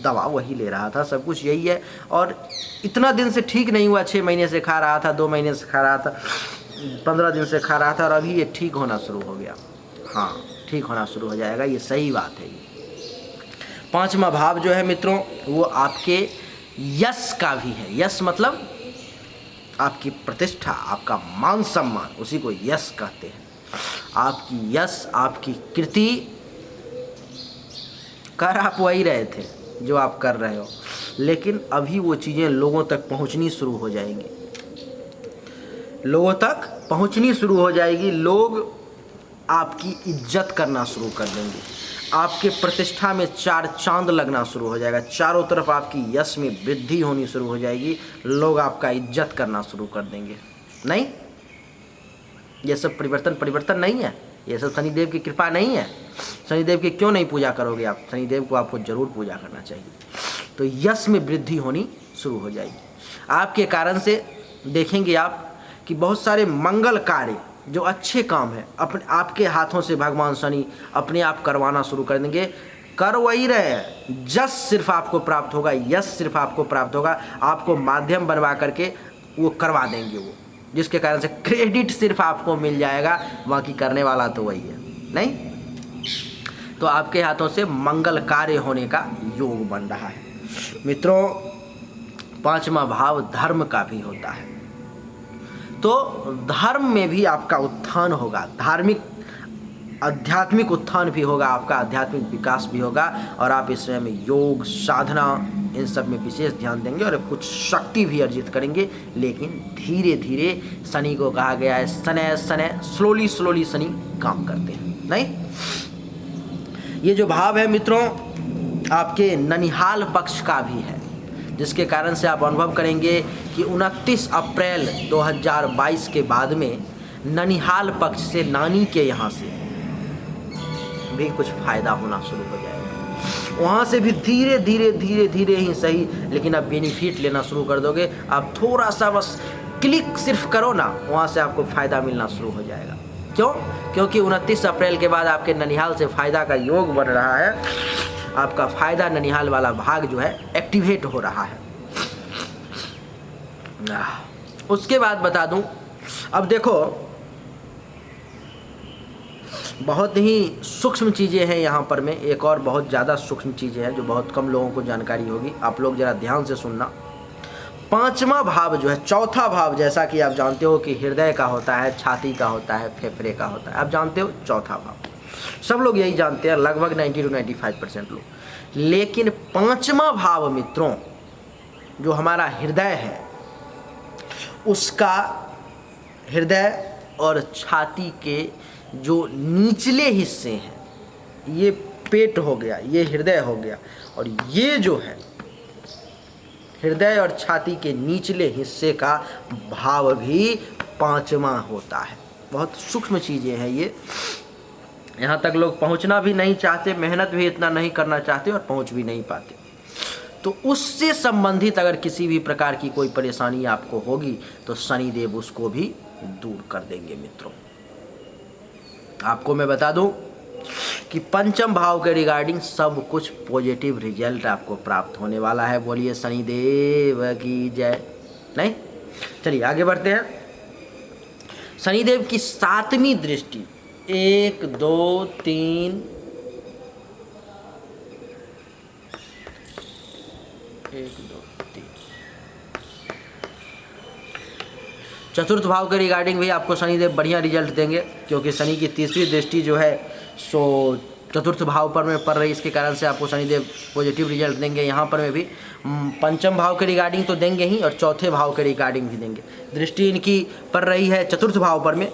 दवा वही ले रहा था, सब कुछ यही है, और इतना दिन से ठीक नहीं हुआ, 6 महीने से खा रहा था, 2 महीने से खा रहा था, 15 दिन से खा रहा था, और अभी ये ठीक होना शुरू हो गया। हाँ, ठीक होना शुरू हो जाएगा, ये सही बात है। 5वां भाव जो है मित्रों, वो आपके यश का भी है। यश मतलब आपकी प्रतिष्ठा, आपका मान सम्मान, उसी को यश कहते हैं। आपकी यश, आपकी कृति, कर आप वही रहे थे जो आप कर रहे हो, लेकिन अभी वो चीज़ें लोगों तक पहुंचनी शुरू हो जाएंगी, लोगों तक पहुंचनी शुरू हो जाएगी। लोग आपकी इज्जत करना शुरू कर देंगे, आपके प्रतिष्ठा में 4 चांद लगना शुरू हो जाएगा, चारों तरफ आपकी यश में वृद्धि होनी शुरू हो जाएगी, लोग आपका इज्जत करना शुरू कर देंगे। नहीं, ये सब परिवर्तन नहीं है, ये सब शनिदेव की कृपा नहीं है। शनिदेव की क्यों नहीं पूजा करोगे आप? शनिदेव को आपको जरूर पूजा करना चाहिए। तो यश में वृद्धि होनी शुरू हो जाएगी। आपके कारण से देखेंगे आप कि बहुत सारे मंगल कार्य, जो अच्छे काम है, अपने आपके हाथों से भगवान शनि अपने आप करवाना शुरू कर देंगे। कर वही रहे, जस सिर्फ आपको प्राप्त होगा, यश सिर्फ आपको प्राप्त होगा, आपको माध्यम बनवा करके वो करवा देंगे वो, जिसके कारण से क्रेडिट सिर्फ आपको मिल जाएगा, बाकी करने वाला तो वही है। नहीं तो आपके हाथों से मंगल कार्य होने का योग बन रहा है। मित्रों, 5वां भाव धर्म का भी होता है, तो धर्म में भी आपका उत्थान होगा, धार्मिक आध्यात्मिक उत्थान भी होगा, आपका आध्यात्मिक विकास भी होगा, और आप इस समय में योग साधना इन सब में विशेष ध्यान देंगे और कुछ शक्ति भी अर्जित करेंगे। लेकिन धीरे धीरे, शनि को कहा गया है शनै स्लोली शनि काम करते हैं। नहीं, ये जो भाव है मित्रों, आपके ननिहाल पक्ष का भी है, जिसके कारण से आप अनुभव करेंगे कि 29 अप्रैल 2022 के बाद में ननिहाल पक्ष से, नानी के यहाँ से भी कुछ फायदा होना शुरू हो जाएगा। वहाँ से भी धीरे धीरे ही सही, लेकिन आप बेनिफिट लेना शुरू कर दोगे। आप थोड़ा सा बस क्लिक सिर्फ करो ना, वहाँ से आपको फ़ायदा मिलना शुरू हो जाएगा। क्यों? क्योंकि 29 अप्रैल के बाद आपके ननिहाल से फ़ायदा का योग बन रहा है। आपका फ़ायदा ननिहाल वाला भाग जो है एक्टिवेट हो रहा है। उसके बाद बता दूं, अब देखो बहुत ही सूक्ष्म चीज़ें हैं यहाँ पर में, एक और बहुत ज़्यादा सूक्ष्म चीज़ें हैं जो बहुत कम लोगों को जानकारी होगी। आप लोग ज़रा ध्यान से सुनना। 5वां भाव जो है, चौथा भाव, जैसा कि आप जानते हो कि हृदय का होता है, छाती का होता है, फेफड़े का होता है, आप जानते हो। चौथा भाव सब लोग यही जानते हैं, लगभग 90 से 95% लोग। लेकिन 5वां भाव मित्रों, जो हमारा हृदय है, उसका हृदय और छाती के जो निचले हिस्से हैं, ये पेट हो गया, ये हृदय हो गया, और ये जो है हृदय और छाती के निचले हिस्से का भाव भी 5वां होता है। बहुत सूक्ष्म चीज़ें हैं ये, यहाँ तक लोग पहुँचना भी नहीं चाहते, मेहनत भी इतना नहीं करना चाहते और पहुँच भी नहीं पाते। तो उससे संबंधित अगर किसी भी प्रकार की कोई परेशानी आपको होगी तो शनिदेव उसको भी दूर कर देंगे। मित्रों, आपको मैं बता दूं कि पंचम भाव के रिगार्डिंग सब कुछ पॉजिटिव रिजल्ट आपको प्राप्त होने वाला है। बोलिए शनिदेव की जय। नहीं, चलिए आगे बढ़ते हैं। शनिदेव की 7वीं दृष्टि 1 2 3 1 2 3 चतुर्थ भाव के रिगार्डिंग भी आपको शनिदेव बढ़िया रिजल्ट देंगे, क्योंकि शनि की 3री दृष्टि जो है सो चतुर्थ भाव पर में पड़ रही, इसके कारण से आपको शनिदेव पॉजिटिव रिजल्ट देंगे। यहाँ पर में भी पंचम भाव के रिगार्डिंग तो देंगे ही, और चौथे भाव के रिगार्डिंग भी देंगे। दृष्टि इनकी पड़ रही है चतुर्थ भाव पर में,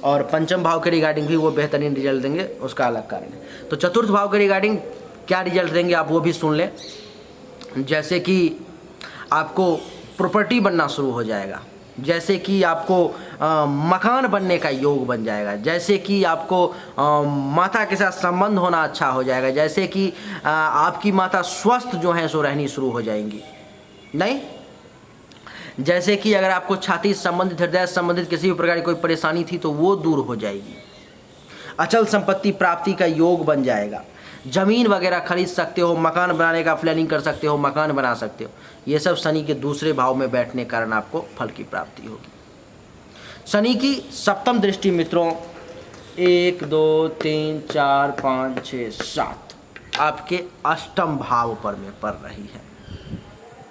और पंचम भाव के रिगार्डिंग भी वो बेहतरीन रिजल्ट देंगे, उसका अलग कारण है। तो चतुर्थ भाव के रिगार्डिंग क्या रिजल्ट देंगे आप वो भी सुन लें। जैसे कि आपको प्रॉपर्टी बनना शुरू हो जाएगा, जैसे कि आपको मकान बनने का योग बन जाएगा, जैसे कि आपको माता के साथ संबंध होना अच्छा हो जाएगा, जैसे कि आपकी माता स्वस्थ जो है सो रहनी शुरू हो जाएंगी। नहीं, जैसे कि अगर आपको छाती संबंधित, हृदय संबंधित किसी भी प्रकार की कोई परेशानी थी तो वो दूर हो जाएगी। अचल संपत्ति प्राप्ति का योग बन जाएगा। जमीन वगैरह खरीद सकते हो, मकान बनाने का प्लानिंग कर सकते हो, मकान बना सकते हो। ये सब शनि के दूसरे भाव में बैठने के कारण आपको फल की प्राप्ति होगी। शनि की 7वीं दृष्टि मित्रों 1 2 3 4 5 6 7 आपके 8म भाव पर में पड़ रही है।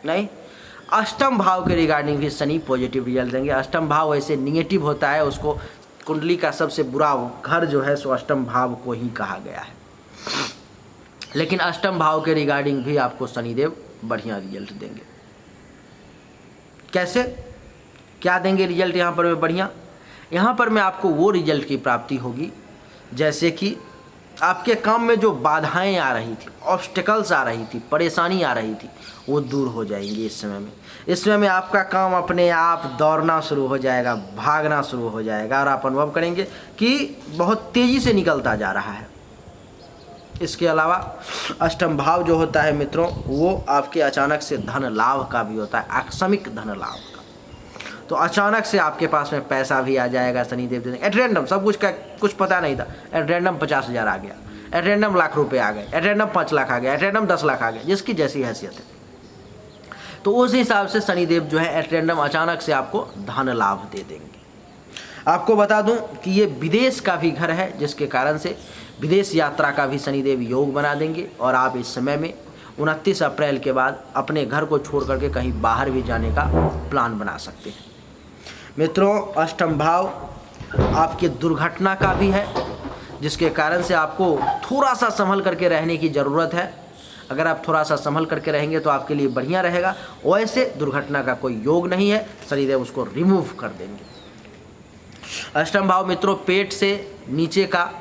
नहीं, 8म भाव के रिगार्डिंग भी शनि पॉजिटिव रिजल्ट देंगे। 8म भाव वैसे निगेटिव होता है, उसको कुंडली का सबसे बुरा घर जो है सो 8म भाव को ही कहा गया है, लेकिन 8म भाव के रिगार्डिंग भी आपको शनिदेव बढ़िया रिजल्ट देंगे। कैसे, क्या देंगे रिजल्ट यहाँ पर में बढ़िया? यहाँ पर में आपको वो रिजल्ट की प्राप्ति होगी जैसे कि आपके काम में जो बाधाएं आ रही थी, ऑब्स्टिकल्स आ रही थी, परेशानी आ रही थी, वो दूर हो जाएंगी। इस समय में आपका काम अपने आप दौड़ना शुरू हो जाएगा, भागना शुरू हो जाएगा, और आप अनुभव करेंगे कि बहुत तेज़ी से निकलता जा रहा है। इसके अलावा 8म भाव जो होता है मित्रों, वो आपके अचानक से धन लाभ का भी होता है, आकस्मिक धन लाभ का। तो अचानक से आपके पास में पैसा भी आ जाएगा, शनिदेव देंगे एट रैंडम। सब कुछ का कुछ पता नहीं था, एट रैंडम 50,000 आ गया, एट रैंडम लाख रुपए आ गए, एट रैंडम 5 लाख आ गया, एट रैंडम 10 लाख आ गया, जिसकी जैसी हैसियत है। तो उस हिसाब से शनिदेव जो है एट रैंडम अचानक से आपको धन लाभ दे देंगे। आपको बता दूं कि ये विदेश का भी घर है, जिसके कारण से विदेश यात्रा का भी शनिदेव योग बना देंगे, और आप इस समय में 29 अप्रैल के बाद अपने घर को छोड़ करके कहीं बाहर भी जाने का प्लान बना सकते हैं। मित्रों, 8म भाव आपके दुर्घटना का भी है, जिसके कारण से आपको थोड़ा सा संभल करके रहने की ज़रूरत है। अगर आप थोड़ा सा संभल करके रहेंगे तो आपके लिए बढ़िया रहेगा। वैसे दुर्घटना का कोई योग नहीं है, शनिदेव उसको रिमूव कर देंगे। 8म भाव मित्रों पेट से नीचे का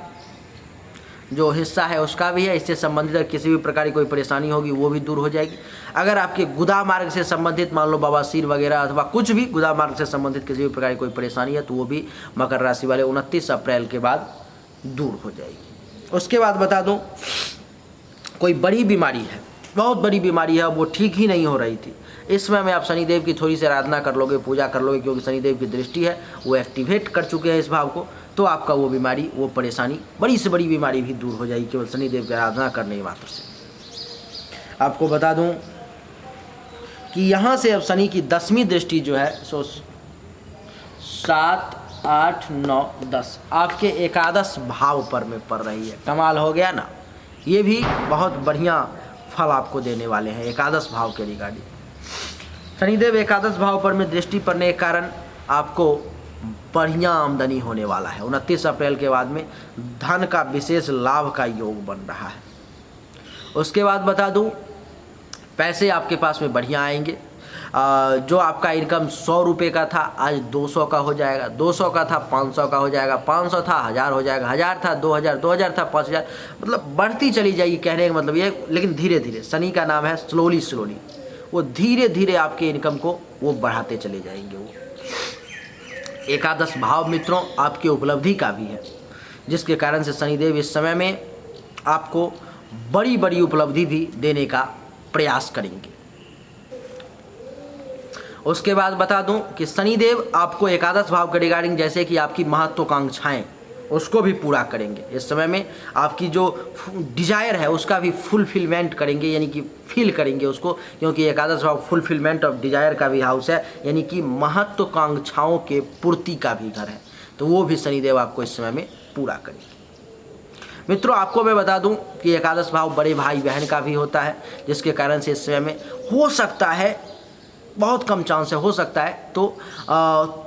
जो हिस्सा है उसका भी है, इससे संबंधित किसी भी प्रकार की कोई परेशानी होगी वो भी दूर हो जाएगी। अगर आपके गुदा मार्ग से संबंधित मान लो बवासीर वगैरह अथवा कुछ भी गुदा मार्ग से संबंधित किसी भी प्रकार की कोई परेशानी है तो वो भी मकर राशि वाले 29 अप्रैल के बाद दूर हो जाएगी। उसके बाद बता दूं, कोई बड़ी बीमारी है, बहुत बड़ी बीमारी है, वो ठीक ही नहीं हो रही थी, इस समय में आप शनिदेव की थोड़ी सी आराधना कर लोगे, पूजा कर लोगे, क्योंकि शनिदेव की दृष्टि है वो एक्टिवेट कर चुके हैं इस भाव को, तो आपका वो बीमारी, वो परेशानी, बड़ी से बड़ी बीमारी भी दूर हो जाएगी केवल शनिदेव की आराधना करने के मात्र से। आपको बता दूं कि यहाँ से अब शनि की 10वीं दृष्टि जो है सो 7 8 9 10 आपके एकादश भाव पर में पड़ रही है। कमाल हो गया ना, ये भी बहुत बढ़िया फल आपको देने वाले हैं एकादश भाव के रिगार्डिंग। शनिदेव एकादश भाव पर में दृष्टि पड़ने के कारण आपको बढ़िया आमदनी होने वाला है। 29 अप्रैल के बाद में धन का विशेष लाभ का योग बन रहा है। उसके बाद बता दूं, पैसे आपके पास में बढ़िया आएंगे। जो आपका इनकम 100 रुपये का था आज 200 का हो जाएगा, 200 का था 500 का हो जाएगा, 500 था 1000 हो जाएगा, 1000 था 2000, 2000 था 5000, मतलब बढ़ती चली जाएगी। कहने का मतलब ये, लेकिन धीरे धीरे, शनि का नाम है स्लोली, वो धीरे धीरे आपके इनकम को वो बढ़ाते चले जाएंगे। वो एकादश भाव मित्रों आपकी उपलब्धि का भी है, जिसके कारण से शनिदेव इस समय में आपको बड़ी बड़ी उपलब्धि भी देने का प्रयास करेंगे। उसके बाद बता दूं कि शनिदेव आपको एकादश भाव के रिगार्डिंग जैसे कि आपकी महत्वाकांक्षाएं उसको भी पूरा करेंगे। इस समय में आपकी जो डिजायर है उसका भी फुलफिलमेंट करेंगे, यानी कि फील करेंगे उसको, क्योंकि एकादश भाव फुलफिलमेंट ऑफ डिजायर का भी हाउस है, यानी कि महत्वाकांक्षाओं के पूर्ति का भी घर है, तो वो भी शनिदेव आपको इस समय में पूरा करेंगे। मित्रों, आपको मैं बता दूं कि एकादश भाव बड़े भाई बहन का भी होता है, जिसके कारण से इस समय में हो सकता है, बहुत कम चांस है, हो सकता है तो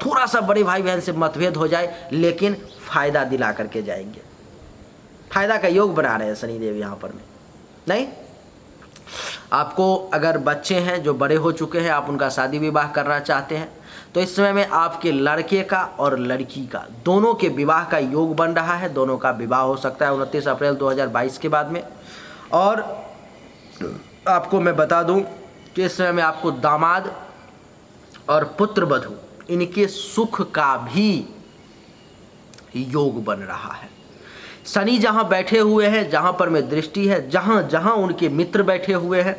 थोड़ा सा बड़े भाई बहन से मतभेद हो जाए, लेकिन फायदा दिला करके जाएंगे। फायदा का योग बना रहे हैं शनिदेव यहाँ पर में। नहीं, आपको अगर बच्चे हैं जो बड़े हो चुके हैं, आप उनका शादी विवाह करना चाहते हैं, तो इस समय में आपके लड़के का और लड़की का दोनों के विवाह का योग बन रहा है। दोनों का विवाह हो सकता है 29 अप्रैल 2022 के बाद में। और आपको मैं बता दूं कि इस समय में आपको दामाद और पुत्र वधू इनके सुख का भी योग बन रहा है। शनि जहां बैठे हुए हैं, जहां पर में दृष्टि है, जहां जहां उनके मित्र बैठे हुए हैं,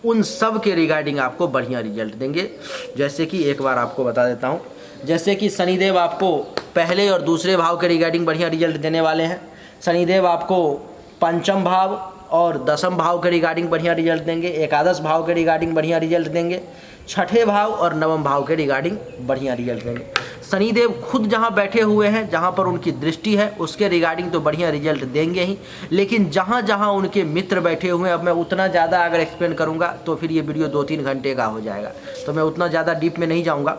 उन सब के रिगार्डिंग आपको बढ़िया रिजल्ट देंगे। जैसे कि एक बार आपको बता देता हूं, जैसे कि शनिदेव आपको पहले और दूसरे भाव के रिगार्डिंग बढ़िया रिजल्ट देने वाले हैं। शनिदेव आपको पंचम भाव और दसम भाव के रिगार्डिंग बढ़िया रिजल्ट देंगे। एकादश भाव के रिगार्डिंग बढ़िया रिजल्ट देंगे। छठे भाव और नवम भाव के रिगार्डिंग बढ़िया रिजल्ट देंगे। शनिदेव खुद जहां बैठे हुए हैं, जहां पर उनकी दृष्टि है, उसके रिगार्डिंग तो बढ़िया रिजल्ट देंगे ही, लेकिन जहां जहां उनके मित्र बैठे हुए हैं, अब मैं उतना ज़्यादा अगर एक्सप्लेन करूंगा तो फिर ये वीडियो 2-3 घंटे का हो जाएगा, तो मैं उतना ज़्यादा डीप में नहीं जाऊँगा।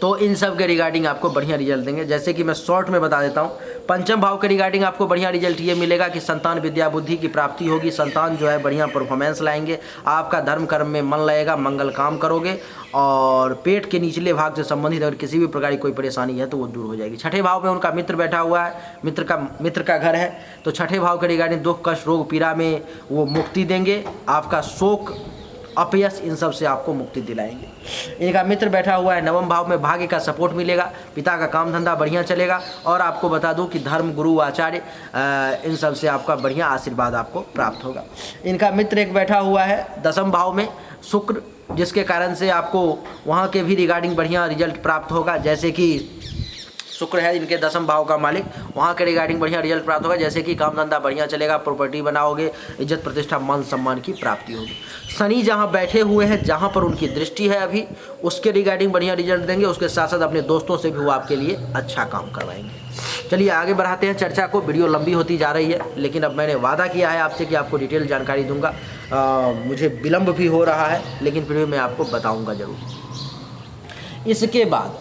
तो इन सब के रिगार्डिंग आपको बढ़िया रिजल्ट देंगे। जैसे कि मैं शॉर्ट में बता देता हूँ, पंचम भाव के रिगार्डिंग आपको बढ़िया रिजल्ट ये मिलेगा कि संतान विद्या बुद्धि की प्राप्ति होगी। संतान जो है बढ़िया परफॉर्मेंस लाएंगे, आपका धर्म कर्म में मन लगेगा, मंगल काम करोगे, और पेट के निचले भाग से संबंधित अगर किसी भी प्रकार की कोई परेशानी है तो वो दूर हो जाएगी। छठे भाव में उनका मित्र बैठा हुआ है, मित्र का घर है, तो छठे भाव के रिगार्डिंग दुख कष्ट रोग पीड़ा में वो मुक्ति देंगे। आपका शोक अपयश इन सब से आपको मुक्ति दिलाएंगे। इनका मित्र बैठा हुआ है नवम भाव में, भाग्य का सपोर्ट मिलेगा, पिता का काम धंधा बढ़िया चलेगा। और आपको बता दूं कि धर्म गुरु आचार्य इन सब से आपका बढ़िया आशीर्वाद आपको प्राप्त होगा। इनका मित्र एक बैठा हुआ है दसम भाव में शुक्र, जिसके कारण से आपको वहाँ के भी रिगार्डिंग बढ़िया रिजल्ट प्राप्त होगा। जैसे कि शुक्र है इनके दसम भाव का मालिक, वहाँ के रिगार्डिंग बढ़िया रिजल्ट प्राप्त होगा। जैसे कि काम धंधा बढ़िया चलेगा, प्रॉपर्टी बनाओगे, इज्जत प्रतिष्ठा मान सम्मान की प्राप्ति होगी। शनि जहाँ बैठे हुए हैं, जहाँ पर उनकी दृष्टि है अभी, उसके रिगार्डिंग बढ़िया रिजल्ट देंगे। उसके साथ साथ अपने दोस्तों से भी वो आपके लिए अच्छा काम करवाएंगे। चलिए आगे बढ़ाते हैं चर्चा को। वीडियो लंबी होती जा रही है, लेकिन अब मैंने वादा किया है आपसे कि आपको डिटेल जानकारी दूंगा। मुझे विलम्ब भी हो रहा है, लेकिन फिर भी मैं आपको बताऊँगा ज़रूर। इसके बाद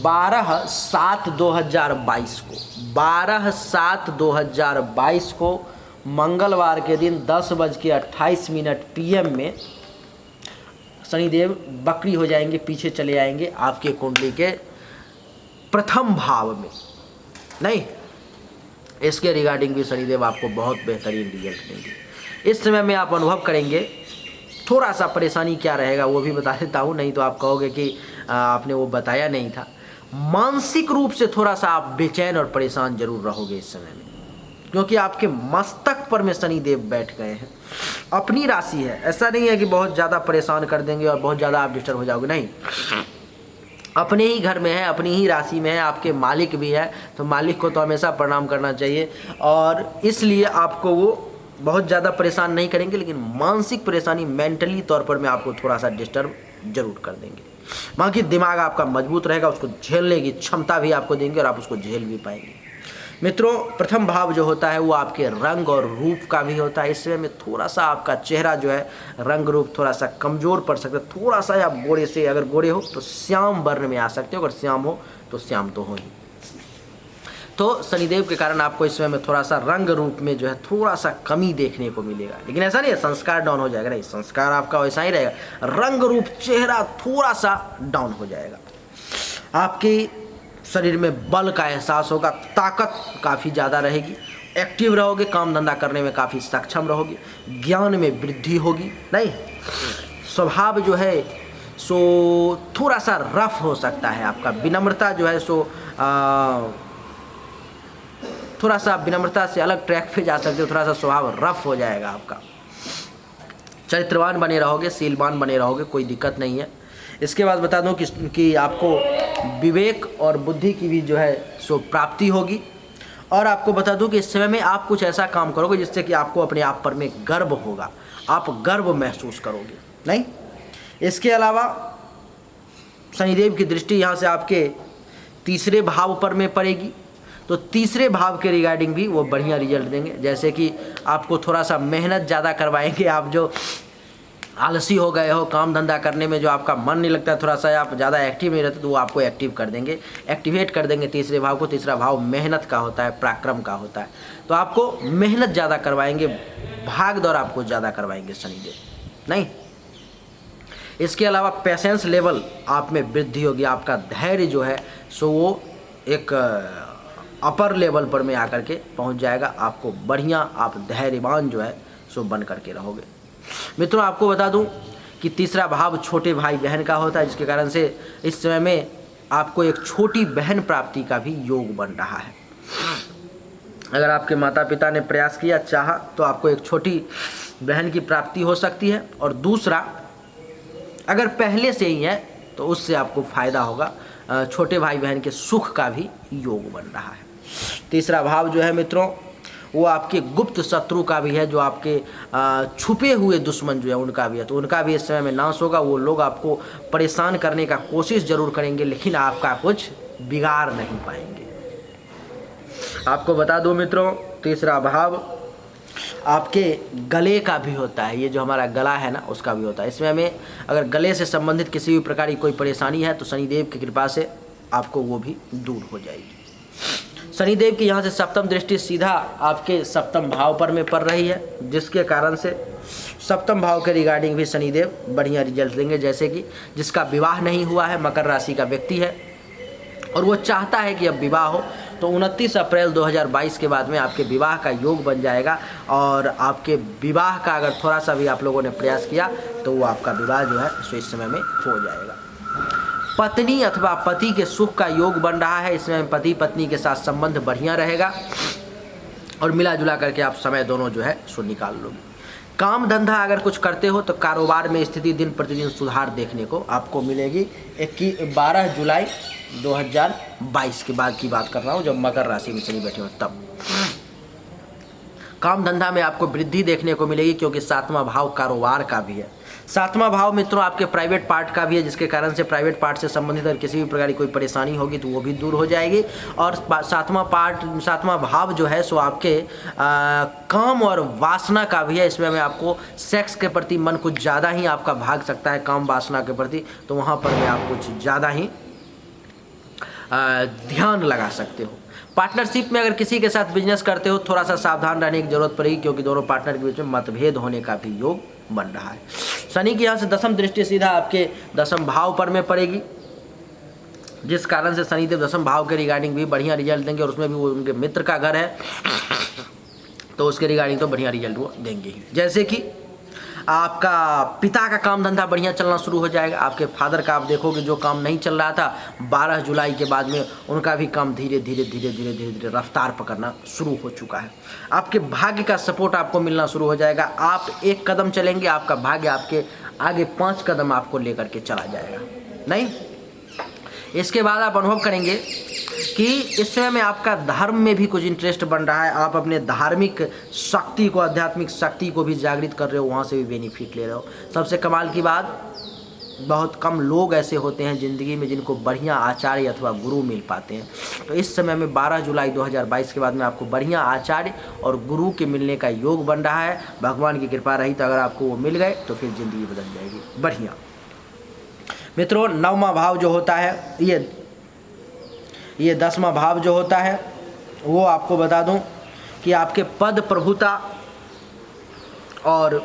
12/7/2022 को मंगलवार के दिन 10:28 PM में शनिदेव बकरी हो जाएंगे, पीछे चले आएंगे आपके कुंडली के प्रथम भाव में। नहीं, इसके रिगार्डिंग भी शनिदेव आपको बहुत बेहतरीन रिजल्ट देंगे। इस समय में आप अनुभव करेंगे, थोड़ा सा परेशानी क्या रहेगा वो भी बता देता हूँ, नहीं तो आप कहोगे कि आपने वो बताया नहीं था। मानसिक रूप से थोड़ा सा आप बेचैन और परेशान जरूर रहोगे इस समय में, क्योंकि आपके मस्तक पर में शनिदेव बैठ गए हैं। अपनी राशि है, ऐसा नहीं है कि बहुत ज़्यादा परेशान कर देंगे और बहुत ज़्यादा आप डिस्टर्ब हो जाओगे, नहीं। अपने ही घर में है, अपनी ही राशि में है, आपके मालिक भी है, तो मालिक को तो हमेशा प्रणाम करना चाहिए। और इसलिए आपको वो बहुत ज़्यादा परेशान नहीं करेंगे, लेकिन मानसिक परेशानी मेंटली तौर पर में आपको थोड़ा सा डिस्टर्ब जरूर कर देंगे। बाकी दिमाग आपका मजबूत रहेगा, उसको झेलने की क्षमता भी आपको देंगे और आप उसको झेल भी पाएंगे। मित्रों, प्रथम भाव जो होता है वो आपके रंग और रूप का भी होता है। इस समय में थोड़ा सा आपका चेहरा जो है रंग रूप थोड़ा सा कमज़ोर पड़ सकता है। थोड़ा सा आप गोरे से, अगर गोरे हो तो श्याम वर्ण में आ सकते हो, अगर श्याम हो तो श्याम तो हो ही। तो शनिदेव के कारण आपको इस समय में थोड़ा सा रंग रूप में जो है थोड़ा सा कमी देखने को मिलेगा, लेकिन ऐसा नहीं है संस्कार डाउन हो जाएगा, नहीं, संस्कार आपका वैसा ही रहेगा। रंग रूप चेहरा थोड़ा सा डाउन हो जाएगा। आपके शरीर में बल का एहसास होगा, ताकत काफ़ी ज़्यादा रहेगी, एक्टिव रहोगे, काम धंधा करने में काफ़ी सक्षम रहोगे, ज्ञान में वृद्धि होगी। नहीं, स्वभाव जो है सो थोड़ा सा रफ हो सकता है आपका। विनम्रता जो है सो थोड़ा सा विनम्रता से अलग ट्रैक पे जा सकते हो, थोड़ा सा स्वभाव रफ हो जाएगा आपका। चरित्रवान बने रहोगे, शीलवान बने रहोगे, कोई दिक्कत नहीं है। इसके बाद बता दूं कि आपको विवेक और बुद्धि की भी जो है सो प्राप्ति होगी। और आपको बता दूं कि इस समय में आप कुछ ऐसा काम करोगे जिससे कि आपको अपने आप पर में गर्व होगा, आप गर्व महसूस करोगे। नहीं, इसके अलावा शनिदेव की दृष्टि यहाँ से आपके तीसरे भाव पर में पड़ेगी, तो तीसरे भाव के रिगार्डिंग भी वो बढ़िया रिजल्ट देंगे। जैसे कि आपको थोड़ा सा मेहनत ज़्यादा करवाएंगे, आप जो आलसी हो गए हो, काम धंधा करने में जो आपका मन नहीं लगता, थोड़ा सा आप ज़्यादा एक्टिव नहीं रहते, तो वो आपको एक्टिव कर देंगे, एक्टिवेट कर देंगे तीसरे भाव को। तीसरा भाव मेहनत का होता है, पराक्रम का होता है, तो आपको मेहनत ज़्यादा करवाएंगे, भाग दौड़ आपको ज़्यादा करवाएंगे शनिदेव। नहीं, इसके अलावा पेशेंस लेवल आप में वृद्धि होगी, आपका धैर्य जो है सो वो एक अपर लेवल पर में आकर के पहुंच जाएगा। आपको बढ़िया, आप धैर्यवान जो है सो बन करके रहोगे। मित्रों, आपको बता दूं कि तीसरा भाव छोटे भाई बहन का होता है, जिसके कारण से इस समय में आपको एक छोटी बहन प्राप्ति का भी योग बन रहा है। अगर आपके माता पिता ने प्रयास किया, चाहा, तो आपको एक छोटी बहन की प्राप्ति हो सकती है। और दूसरा, अगर पहले से ही है तो उससे आपको फायदा होगा, छोटे भाई बहन के सुख का भी योग बन रहा है। तीसरा भाव जो है मित्रों, वो आपके गुप्त शत्रु का भी है, जो आपके छुपे हुए दुश्मन जो है उनका भी है, तो उनका भी इस समय में नाश होगा। वो लोग आपको परेशान करने का कोशिश जरूर करेंगे, लेकिन आपका कुछ बिगाड़ नहीं पाएंगे। आपको बता दूं मित्रों, तीसरा भाव आपके गले का भी होता है, ये जो हमारा गला है ना उसका भी होता है। इसमें हमें अगर गले से संबंधित किसी भी प्रकार की कोई परेशानी है तो शनिदेव की कृपा से आपको वो भी दूर हो जाएगी। शनिदेव की यहाँ से सप्तम दृष्टि सीधा आपके सप्तम भाव पर में पड़ रही है, जिसके कारण से सप्तम भाव के रिगार्डिंग भी शनिदेव बढ़िया रिजल्ट देंगे। जैसे कि जिसका विवाह नहीं हुआ है, मकर राशि का व्यक्ति है और वो चाहता है कि अब विवाह हो, तो 29 अप्रैल 2022 के बाद में आपके विवाह का योग बन जाएगा। और आपके विवाह का अगर थोड़ा सा भी आप लोगों ने प्रयास किया तो वो आपका विवाह जो है सो इस समय में हो जाएगा। पत्नी अथवा पति के सुख का योग बन रहा है, इसमें पति पत्नी के साथ संबंध बढ़िया रहेगा और मिला जुला करके आप समय दोनों जो है सो निकाल लोगे। काम धंधा अगर कुछ करते हो तो कारोबार में स्थिति दिन प्रतिदिन सुधार देखने को आपको मिलेगी। 12 जुलाई 2022 के बाद की बात कर रहा हूँ, जब मकर राशि में शनि बैठे हो तब काम धंधा में आपको वृद्धि देखने को मिलेगी, क्योंकि सातवां भाव कारोबार का भी है। सातवां भाव मित्रों आपके प्राइवेट पार्ट का भी है, जिसके कारण से प्राइवेट पार्ट से संबंधित अगर किसी भी प्रकार की कोई परेशानी होगी तो वो भी दूर हो जाएगी। और सातवां भाव जो है सो आपके काम और वासना का भी है। इसमें मैं आपको सेक्स के प्रति मन कुछ ज़्यादा ही आपका भाग सकता है, काम वासना के प्रति, तो वहाँ पर मैं आप कुछ ज़्यादा ही ध्यान लगा सकते हो। पार्टनरशिप में अगर किसी के साथ बिजनेस करते हो थोड़ा सा सावधान रहने की जरूरत पड़ेगी, क्योंकि दोनों पार्टनर के बीच में मतभेद होने का भी योग बन रहा है। शनि की यहाँ से दसम दृष्टि सीधा आपके दसम भाव पर में पड़ेगी, जिस कारण से शनिदेव दसम भाव के रिगार्डिंग भी बढ़िया रिजल्ट देंगे। और उसमें भी वो उनके मित्र का घर है, तो उसके रिगार्डिंग तो बढ़िया रिजल्ट वो देंगे ही। जैसे कि आपका पिता का काम धंधा बढ़िया चलना शुरू हो जाएगा। आपके फादर का आप देखोगे जो काम नहीं चल रहा था, 12 जुलाई के बाद में उनका भी काम धीरे धीरे रफ्तार पकड़ना शुरू हो चुका है। आपके भाग्य का सपोर्ट आपको मिलना शुरू हो जाएगा। आप एक कदम चलेंगे, आपका भाग्य आपके आगे 5 कदम आपको लेकर के चला जाएगा। नहीं, इसके बाद आप अनुभव करेंगे कि इस समय में आपका धर्म में भी कुछ इंटरेस्ट बन रहा है। आप अपने धार्मिक शक्ति को, आध्यात्मिक शक्ति को भी जागृत कर रहे हो, वहाँ से भी बेनिफिट ले रहे हो। सबसे कमाल की बात, बहुत कम लोग ऐसे होते हैं ज़िंदगी में जिनको बढ़िया आचार्य अथवा गुरु मिल पाते हैं। तो इस समय में 12 जुलाई 2022 के बाद में आपको बढ़िया आचार्य और गुरु के मिलने का योग बन रहा है। भगवान की कृपा रही तो अगर आपको वो मिल गए तो फिर ज़िंदगी बदल जाएगी बढ़िया। मित्रों, 9वां भाव जो होता है, ये 10वां भाव जो होता है, वो आपको बता दूं कि आपके पद प्रभुता और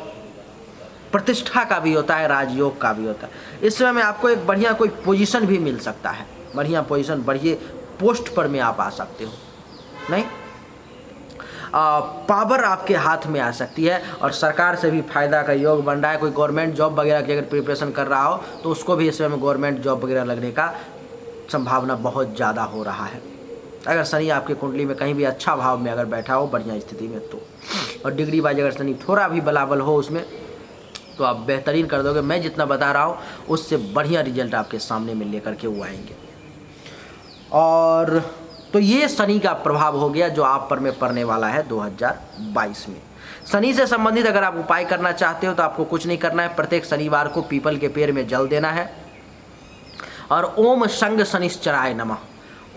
प्रतिष्ठा का भी होता है, राजयोग का भी होता है। इस समय में आपको एक बढ़िया कोई पोजीशन भी मिल सकता है, बढ़िया पोजीशन, बढ़िया पोस्ट पर में आप आ सकते हो। नहीं, पावर आपके हाथ में आ सकती है और सरकार से भी फायदा का योग बन रहा है। कोई गवर्नमेंट जॉब वगैरह की अगर प्रिपरेशन कर रहा हो तो उसको भी इस समय में गवर्नमेंट जॉब वगैरह लगने का संभावना बहुत ज़्यादा हो रहा है, अगर शनि आपकी कुंडली में कहीं भी अच्छा भाव में अगर बैठा हो बढ़िया स्थिति में तो। और डिग्री वाइज अगर शनि थोड़ा भी बलाबल हो उसमें तो आप बेहतरीन कर दोगे। मैं जितना बता रहा हूँ उससे बढ़िया रिजल्ट आपके सामने में लेकर के वो आएंगे। और तो ये शनि का प्रभाव हो गया जो आप पर में पड़ने वाला है 2022 में। शनि से संबंधित अगर आप उपाय करना चाहते हो तो आपको कुछ नहीं करना है। प्रत्येक शनिवार को पीपल के पेड़ में जल देना है और ओम संग शनिश्चराय नमः,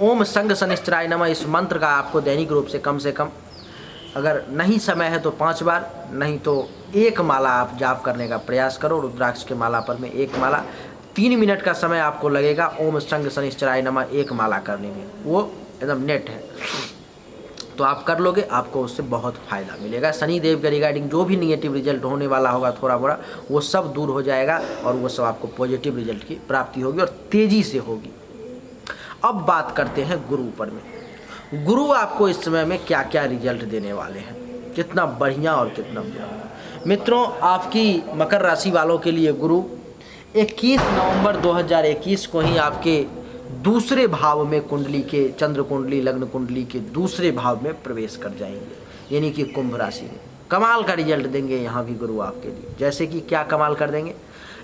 ओम संग शनिश्चराय नमः इस मंत्र का आपको दैनिक रूप से कम अगर नहीं समय है तो 5 बार, नहीं तो 1 माला आप जाप करने का प्रयास करो। रुद्राक्ष के माला पर में 1 माला, 3 मिनट का समय आपको लगेगा ओम संग शनिश्चराय नमः 1 माला करने में, वो एकदम नेट है। तो आप कर लोगे, आपको उससे बहुत फायदा मिलेगा। शनि देव के रिगार्डिंग जो भी निगेटिव रिजल्ट होने वाला होगा थोड़ा बड़ा, वो सब दूर हो जाएगा और वो सब आपको पॉजिटिव रिजल्ट की प्राप्ति होगी और तेज़ी से होगी। अब बात करते हैं गुरु पर में। गुरु आपको इस समय में क्या क्या रिजल्ट देने वाले हैं, कितना बढ़िया और कितना बुरा। मित्रों, आपकी मकर राशि वालों के लिए गुरु 21 नवंबर 2021 को ही आपके दूसरे भाव में कुंडली के, चंद्र कुंडली लग्न कुंडली के दूसरे भाव में प्रवेश कर जाएंगे, यानी कि कुंभ राशि में। कमाल का रिजल्ट देंगे यहाँ भी गुरु आपके लिए। जैसे कि क्या कमाल कर देंगे,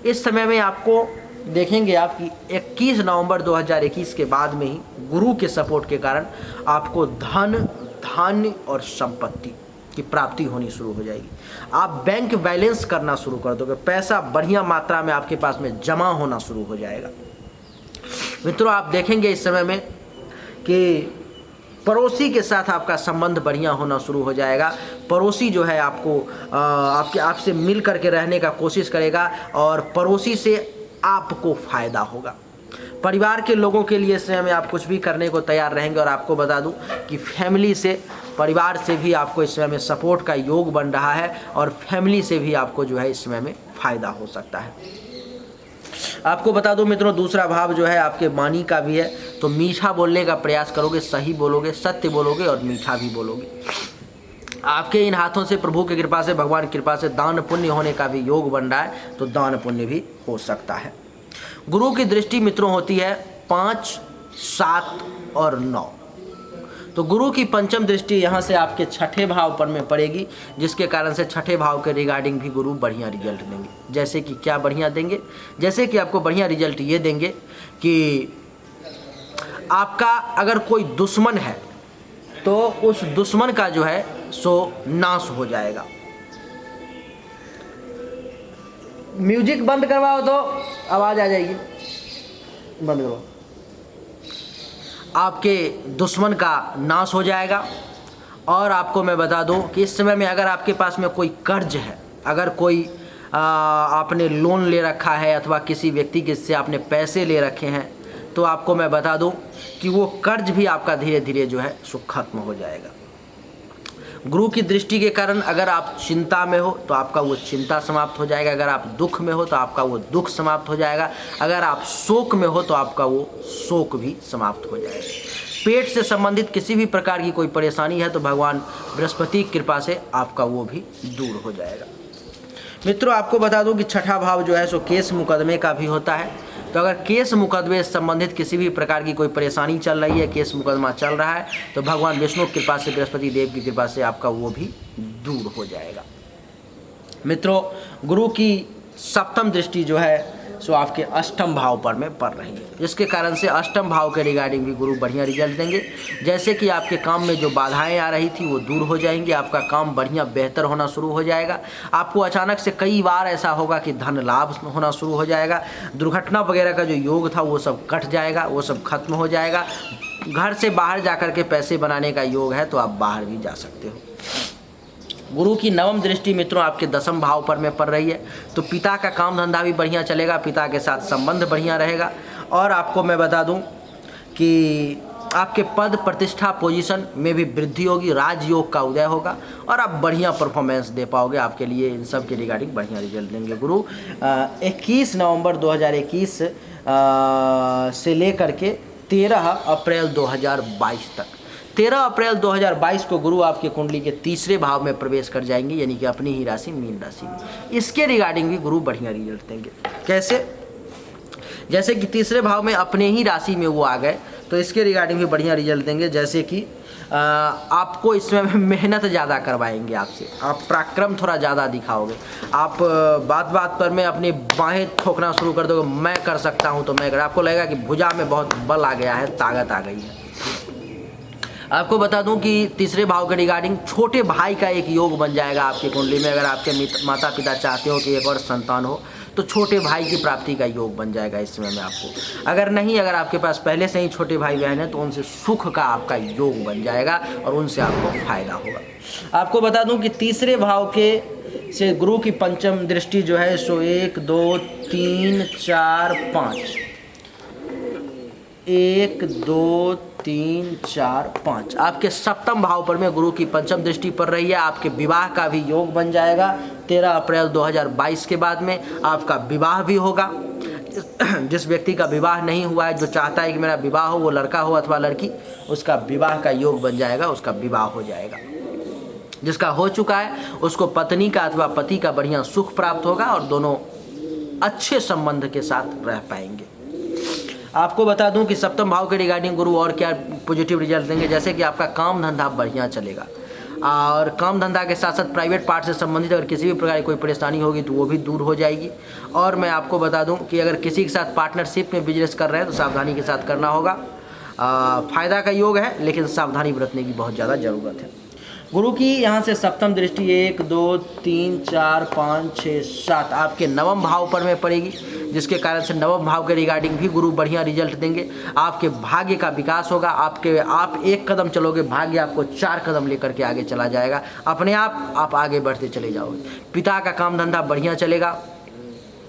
इस समय में आपको देखेंगे आप कि 21 नवंबर 2021 के बाद में ही गुरु के सपोर्ट के कारण आपको धन, धान्य और संपत्ति की प्राप्ति होनी शुरू हो जाएगी। आप बैंक बैलेंस करना शुरू कर दोगे, पैसा बढ़िया मात्रा में आपके पास में जमा होना शुरू हो जाएगा। मित्रों, आप देखेंगे इस समय में कि पड़ोसी के साथ आपका संबंध बढ़िया होना शुरू हो जाएगा। पड़ोसी जो है आपको आपसे मिल करके रहने का कोशिश करेगा और पड़ोसी से आपको फायदा होगा। परिवार के लोगों के लिए इस समय में आप कुछ भी करने को तैयार रहेंगे। और आपको बता दूं कि फैमिली से, परिवार से भी आपको इस समय में सपोर्ट का योग बन रहा है और फैमिली से भी आपको जो है इस समय में फायदा हो सकता है। आपको बता दूं मित्रों, दूसरा भाव जो है आपके वाणी का भी है, तो मीठा बोलने का प्रयास करोगे, सही बोलोगे, सत्य बोलोगे और मीठा भी बोलोगे। आपके इन हाथों से प्रभु की कृपा से, भगवान की कृपा से दान पुण्य होने का भी योग बन रहा है, तो दान पुण्य भी हो सकता है। गुरु की दृष्टि मित्रों होती है 5, 7 और 9। तो गुरु की पंचम दृष्टि यहाँ से आपके छठे भाव पर में पड़ेगी, जिसके कारण से छठे भाव के रिगार्डिंग भी गुरु बढ़िया रिजल्ट देंगे। जैसे कि क्या बढ़िया देंगे, जैसे कि आपको बढ़िया रिजल्ट ये देंगे कि आपका अगर कोई दुश्मन है तो उस दुश्मन का जो है सो नाश हो जाएगा। म्यूजिक बंद करवाओ तो आवाज़ आ जाएगी, बंद करो। आपके दुश्मन का नाश हो जाएगा। और आपको मैं बता दूं कि इस समय में अगर आपके पास में कोई कर्ज है, अगर कोई आपने लोन ले रखा है अथवा किसी व्यक्ति के से आपने पैसे ले रखे हैं, तो आपको मैं बता दूं कि वो कर्ज भी आपका धीरे धीरे जो है सो खत्म हो जाएगा। गुरु की दृष्टि के कारण अगर आप चिंता में हो तो आपका वो चिंता समाप्त हो जाएगा, अगर आप दुख में हो तो आपका वो दुख समाप्त हो जाएगा, अगर आप शोक में हो तो आपका वो शोक भी समाप्त हो जाएगा। पेट से संबंधित किसी भी प्रकार की कोई परेशानी है तो भगवान बृहस्पति की कृपा से आपका वो भी दूर हो जाएगा। मित्रों, आपको बता दूं कि छठा भाव जो है सो केस मुकदमे का भी होता है। तो अगर केस मुकदमे से संबंधित किसी भी प्रकार की कोई परेशानी चल रही है, केस मुकदमा चल रहा है, तो भगवान विष्णु की कृपा से, बृहस्पति देव की कृपा से आपका वो भी दूर हो जाएगा। मित्रों, गुरु की सप्तम दृष्टि जो है सो आपके अष्टम भाव पर में पड़ रही है, जिसके कारण से अष्टम भाव के रिगार्डिंग भी गुरु बढ़िया रिजल्ट देंगे। जैसे कि आपके काम में जो बाधाएं आ रही थी वो दूर हो जाएंगी, आपका काम बढ़िया बेहतर होना शुरू हो जाएगा। आपको अचानक से कई बार ऐसा होगा कि धन लाभ होना शुरू हो जाएगा। दुर्घटना वगैरह का जो योग था वो सब कट जाएगा, वो सब खत्म हो जाएगा। घर से बाहर जाकर के पैसे बनाने का योग है तो आप बाहर भी जा सकते हो। गुरु की नवम दृष्टि मित्रों आपके दसम भाव पर में पड़ रही है, तो पिता का काम धंधा भी बढ़िया चलेगा, पिता के साथ संबंध बढ़िया रहेगा। और आपको मैं बता दूं कि आपके पद प्रतिष्ठा पोजीशन में भी वृद्धि होगी, राजयोग का उदय होगा और आप बढ़िया परफॉर्मेंस दे पाओगे। आपके लिए इन सब के रिगार्डिंग बढ़िया रिजल्ट देंगे गुरु 21 नवंबर 2021 से लेकर के 13 अप्रैल 2022 तक। 13 अप्रैल 2022 को गुरु आपके कुंडली के तीसरे भाव में प्रवेश कर जाएंगे, यानी कि अपनी ही राशि मीन राशि में। इसके रिगार्डिंग भी गुरु बढ़िया रिजल्ट देंगे। कैसे? जैसे कि तीसरे भाव में अपने ही राशि में वो आ गए, तो इसके रिगार्डिंग भी बढ़िया रिजल्ट देंगे। जैसे कि आपको इसमें मेहनत ज़्यादा करवाएंगे आपसे, आप पराक्रम थोड़ा ज़्यादा दिखाओगे, आप बात बात पर में अपनी बाहें ठोकना शुरू कर दोगे, मैं कर सकता हूँ तो मैं कर, आपको लगेगा कि भुजा में बहुत बल आ गया है, ताकत आ गई है। आपको बता दूं कि तीसरे भाव के रिगार्डिंग छोटे भाई का एक योग बन जाएगा आपकी कुंडली में। अगर आपके माता पिता चाहते हो कि एक और संतान हो तो छोटे भाई की प्राप्ति का योग बन जाएगा इस समय में आपको। अगर नहीं, अगर आपके पास पहले से ही छोटे भाई बहन हैं तो उनसे सुख का आपका योग बन जाएगा और उनसे आपको फायदा होगा। आपको बता दूं कि तीसरे भाव के से गुरु की पंचम दृष्टि जो है सो 1 2 3 4 5, 1 2 3 4 5 आपके सप्तम भाव पर में गुरु की पंचम दृष्टि पड़ रही है। आपके विवाह का भी योग बन जाएगा। 13 अप्रैल 2022 के बाद में आपका विवाह भी होगा। जिस व्यक्ति का विवाह नहीं हुआ है, जो चाहता है कि मेरा विवाह हो, वो लड़का हो अथवा लड़की, उसका विवाह का योग बन जाएगा, उसका विवाह हो जाएगा। जिसका हो चुका है उसको पत्नी का अथवा पति का बढ़िया सुख प्राप्त होगा और दोनों अच्छे संबंध के साथ रह पाएंगे। आपको बता दूं कि सप्तम भाव के रिगार्डिंग गुरु और क्या पॉजिटिव रिजल्ट देंगे। जैसे कि आपका काम धंधा बढ़िया चलेगा और काम धंधा के साथ साथ प्राइवेट पार्ट से संबंधित अगर किसी भी प्रकार की कोई परेशानी होगी तो वो भी दूर हो जाएगी। और मैं आपको बता दूं कि अगर किसी के साथ पार्टनरशिप में बिजनेस कर रहे हैं तो सावधानी के साथ करना होगा। फ़ायदा का योग है लेकिन सावधानी बरतने की बहुत ज़्यादा ज़रूरत है। गुरु की यहाँ से सप्तम दृष्टि 1 2 3 4 5 6 7 आपके नवम भाव पर में पड़ेगी, जिसके कारण से नवम भाव के रिगार्डिंग भी गुरु बढ़िया रिजल्ट देंगे। आपके भाग्य का विकास होगा। आप एक कदम चलोगे, भाग्य आपको 4 कदम लेकर के आगे चला जाएगा। अपने आप आगे बढ़ते चले जाओगे। पिता का काम धंधा बढ़िया चलेगा।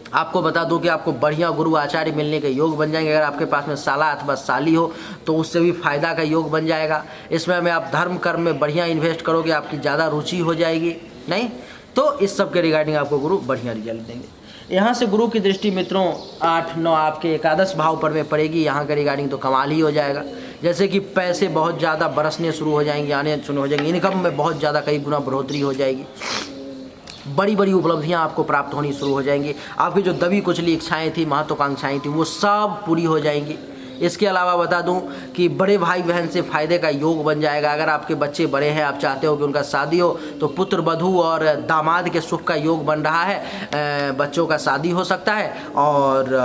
आपको बता दूं कि आपको बढ़िया गुरु आचार्य मिलने के योग बन जाएंगे। अगर आपके पास में साला अथवा साली हो तो उससे भी फायदा का योग बन जाएगा। इसमें में आप धर्म कर्म में बढ़िया इन्वेस्ट करोगे, आपकी ज़्यादा रुचि हो जाएगी। नहीं तो इस सब के रिगार्डिंग आपको गुरु बढ़िया रिजल्ट देंगे। यहाँ से गुरु की दृष्टि मित्रों 8 9 आपके एकादश भाव पर में पड़ेगी। यहाँ के रिगार्डिंग तो कमाल ही हो जाएगा। जैसे कि पैसे बहुत ज़्यादा बरसने शुरू हो जाएंगे, आने शुरू हो जाएंगे। इनकम में बहुत ज़्यादा कई गुना बढ़ोतरी हो जाएगी। बड़ी बड़ी उपलब्धियां आपको प्राप्त होनी शुरू हो जाएंगी। आपकी जो दबी कुचली इच्छाएं थी, महत्वाकांक्षाएं थी, वो सब पूरी हो जाएंगी। इसके अलावा बता दूं कि बड़े भाई बहन से फायदे का योग बन जाएगा। अगर आपके बच्चे बड़े हैं, आप चाहते हो कि उनका शादी हो तो पुत्र वधू और दामाद के सुख का योग बन रहा है। बच्चों का शादी हो सकता है और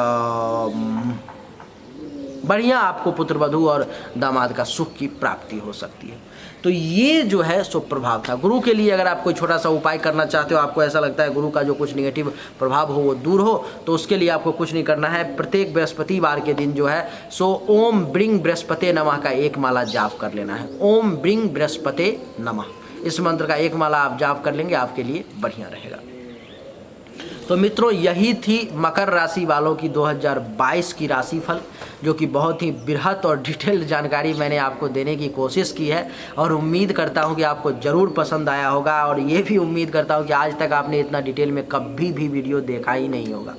बढ़िया आपको पुत्र वधू और दामाद का सुख की प्राप्ति हो सकती है। तो ये जो है सो प्रभाव था गुरु के लिए। अगर आप कोई छोटा सा उपाय करना चाहते हो, आपको ऐसा लगता है गुरु का जो कुछ निगेटिव प्रभाव हो वो दूर हो, तो उसके लिए आपको कुछ नहीं करना है। प्रत्येक बृहस्पतिवार के दिन जो है सो ओम ब्रिंग बृहस्पते नमः का एक माला जाप कर लेना है। ओम ब्रिंग बृहस्पते नमः, इस मंत्र का एक माला आप जाप कर लेंगे, आपके लिए बढ़िया रहेगा। तो मित्रों, यही थी मकर राशि वालों की 2022 की राशिफल, जो कि बहुत ही बृहत और डिटेल्ड जानकारी मैंने आपको देने की कोशिश की है। और उम्मीद करता हूं कि आपको ज़रूर पसंद आया होगा। और ये भी उम्मीद करता हूं कि आज तक आपने इतना डिटेल में कभी भी वीडियो देखा ही नहीं होगा।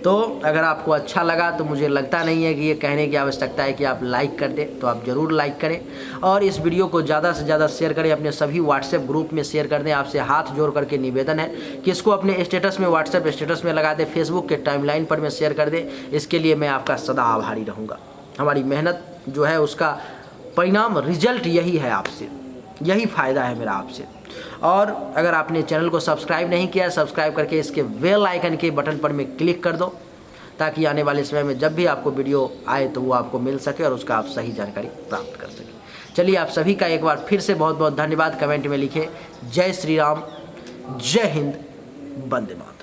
तो अगर आपको अच्छा लगा तो मुझे लगता नहीं है कि ये कहने की आवश्यकता है कि आप लाइक कर दें, तो आप ज़रूर लाइक करें और इस वीडियो को ज़्यादा से ज़्यादा शेयर करें। अपने सभी व्हाट्सएप ग्रुप में शेयर कर दें। आपसे हाथ जोड़ करके निवेदन है कि इसको अपने स्टेटस में, व्हाट्सएप स्टेटस में लगा दें, फेसबुक के टाइमलाइन पर में शेयर कर दें। इसके लिए मैं आपका सदा आभारी रहूँगा। हमारी मेहनत जो है उसका परिणाम, रिजल्ट यही है आपसे, यही फ़ायदा है मेरा आपसे। और अगर आपने चैनल को सब्सक्राइब नहीं किया, सब्सक्राइब करके इसके बेल आइकन के बटन पर में क्लिक कर दो, ताकि आने वाले समय में जब भी आपको वीडियो आए तो वो आपको मिल सके और उसका आप सही जानकारी प्राप्त कर सकें। चलिए, आप सभी का एक बार फिर से बहुत बहुत धन्यवाद। कमेंट में लिखें जय श्री राम, जय हिंद, वंदे मातरम।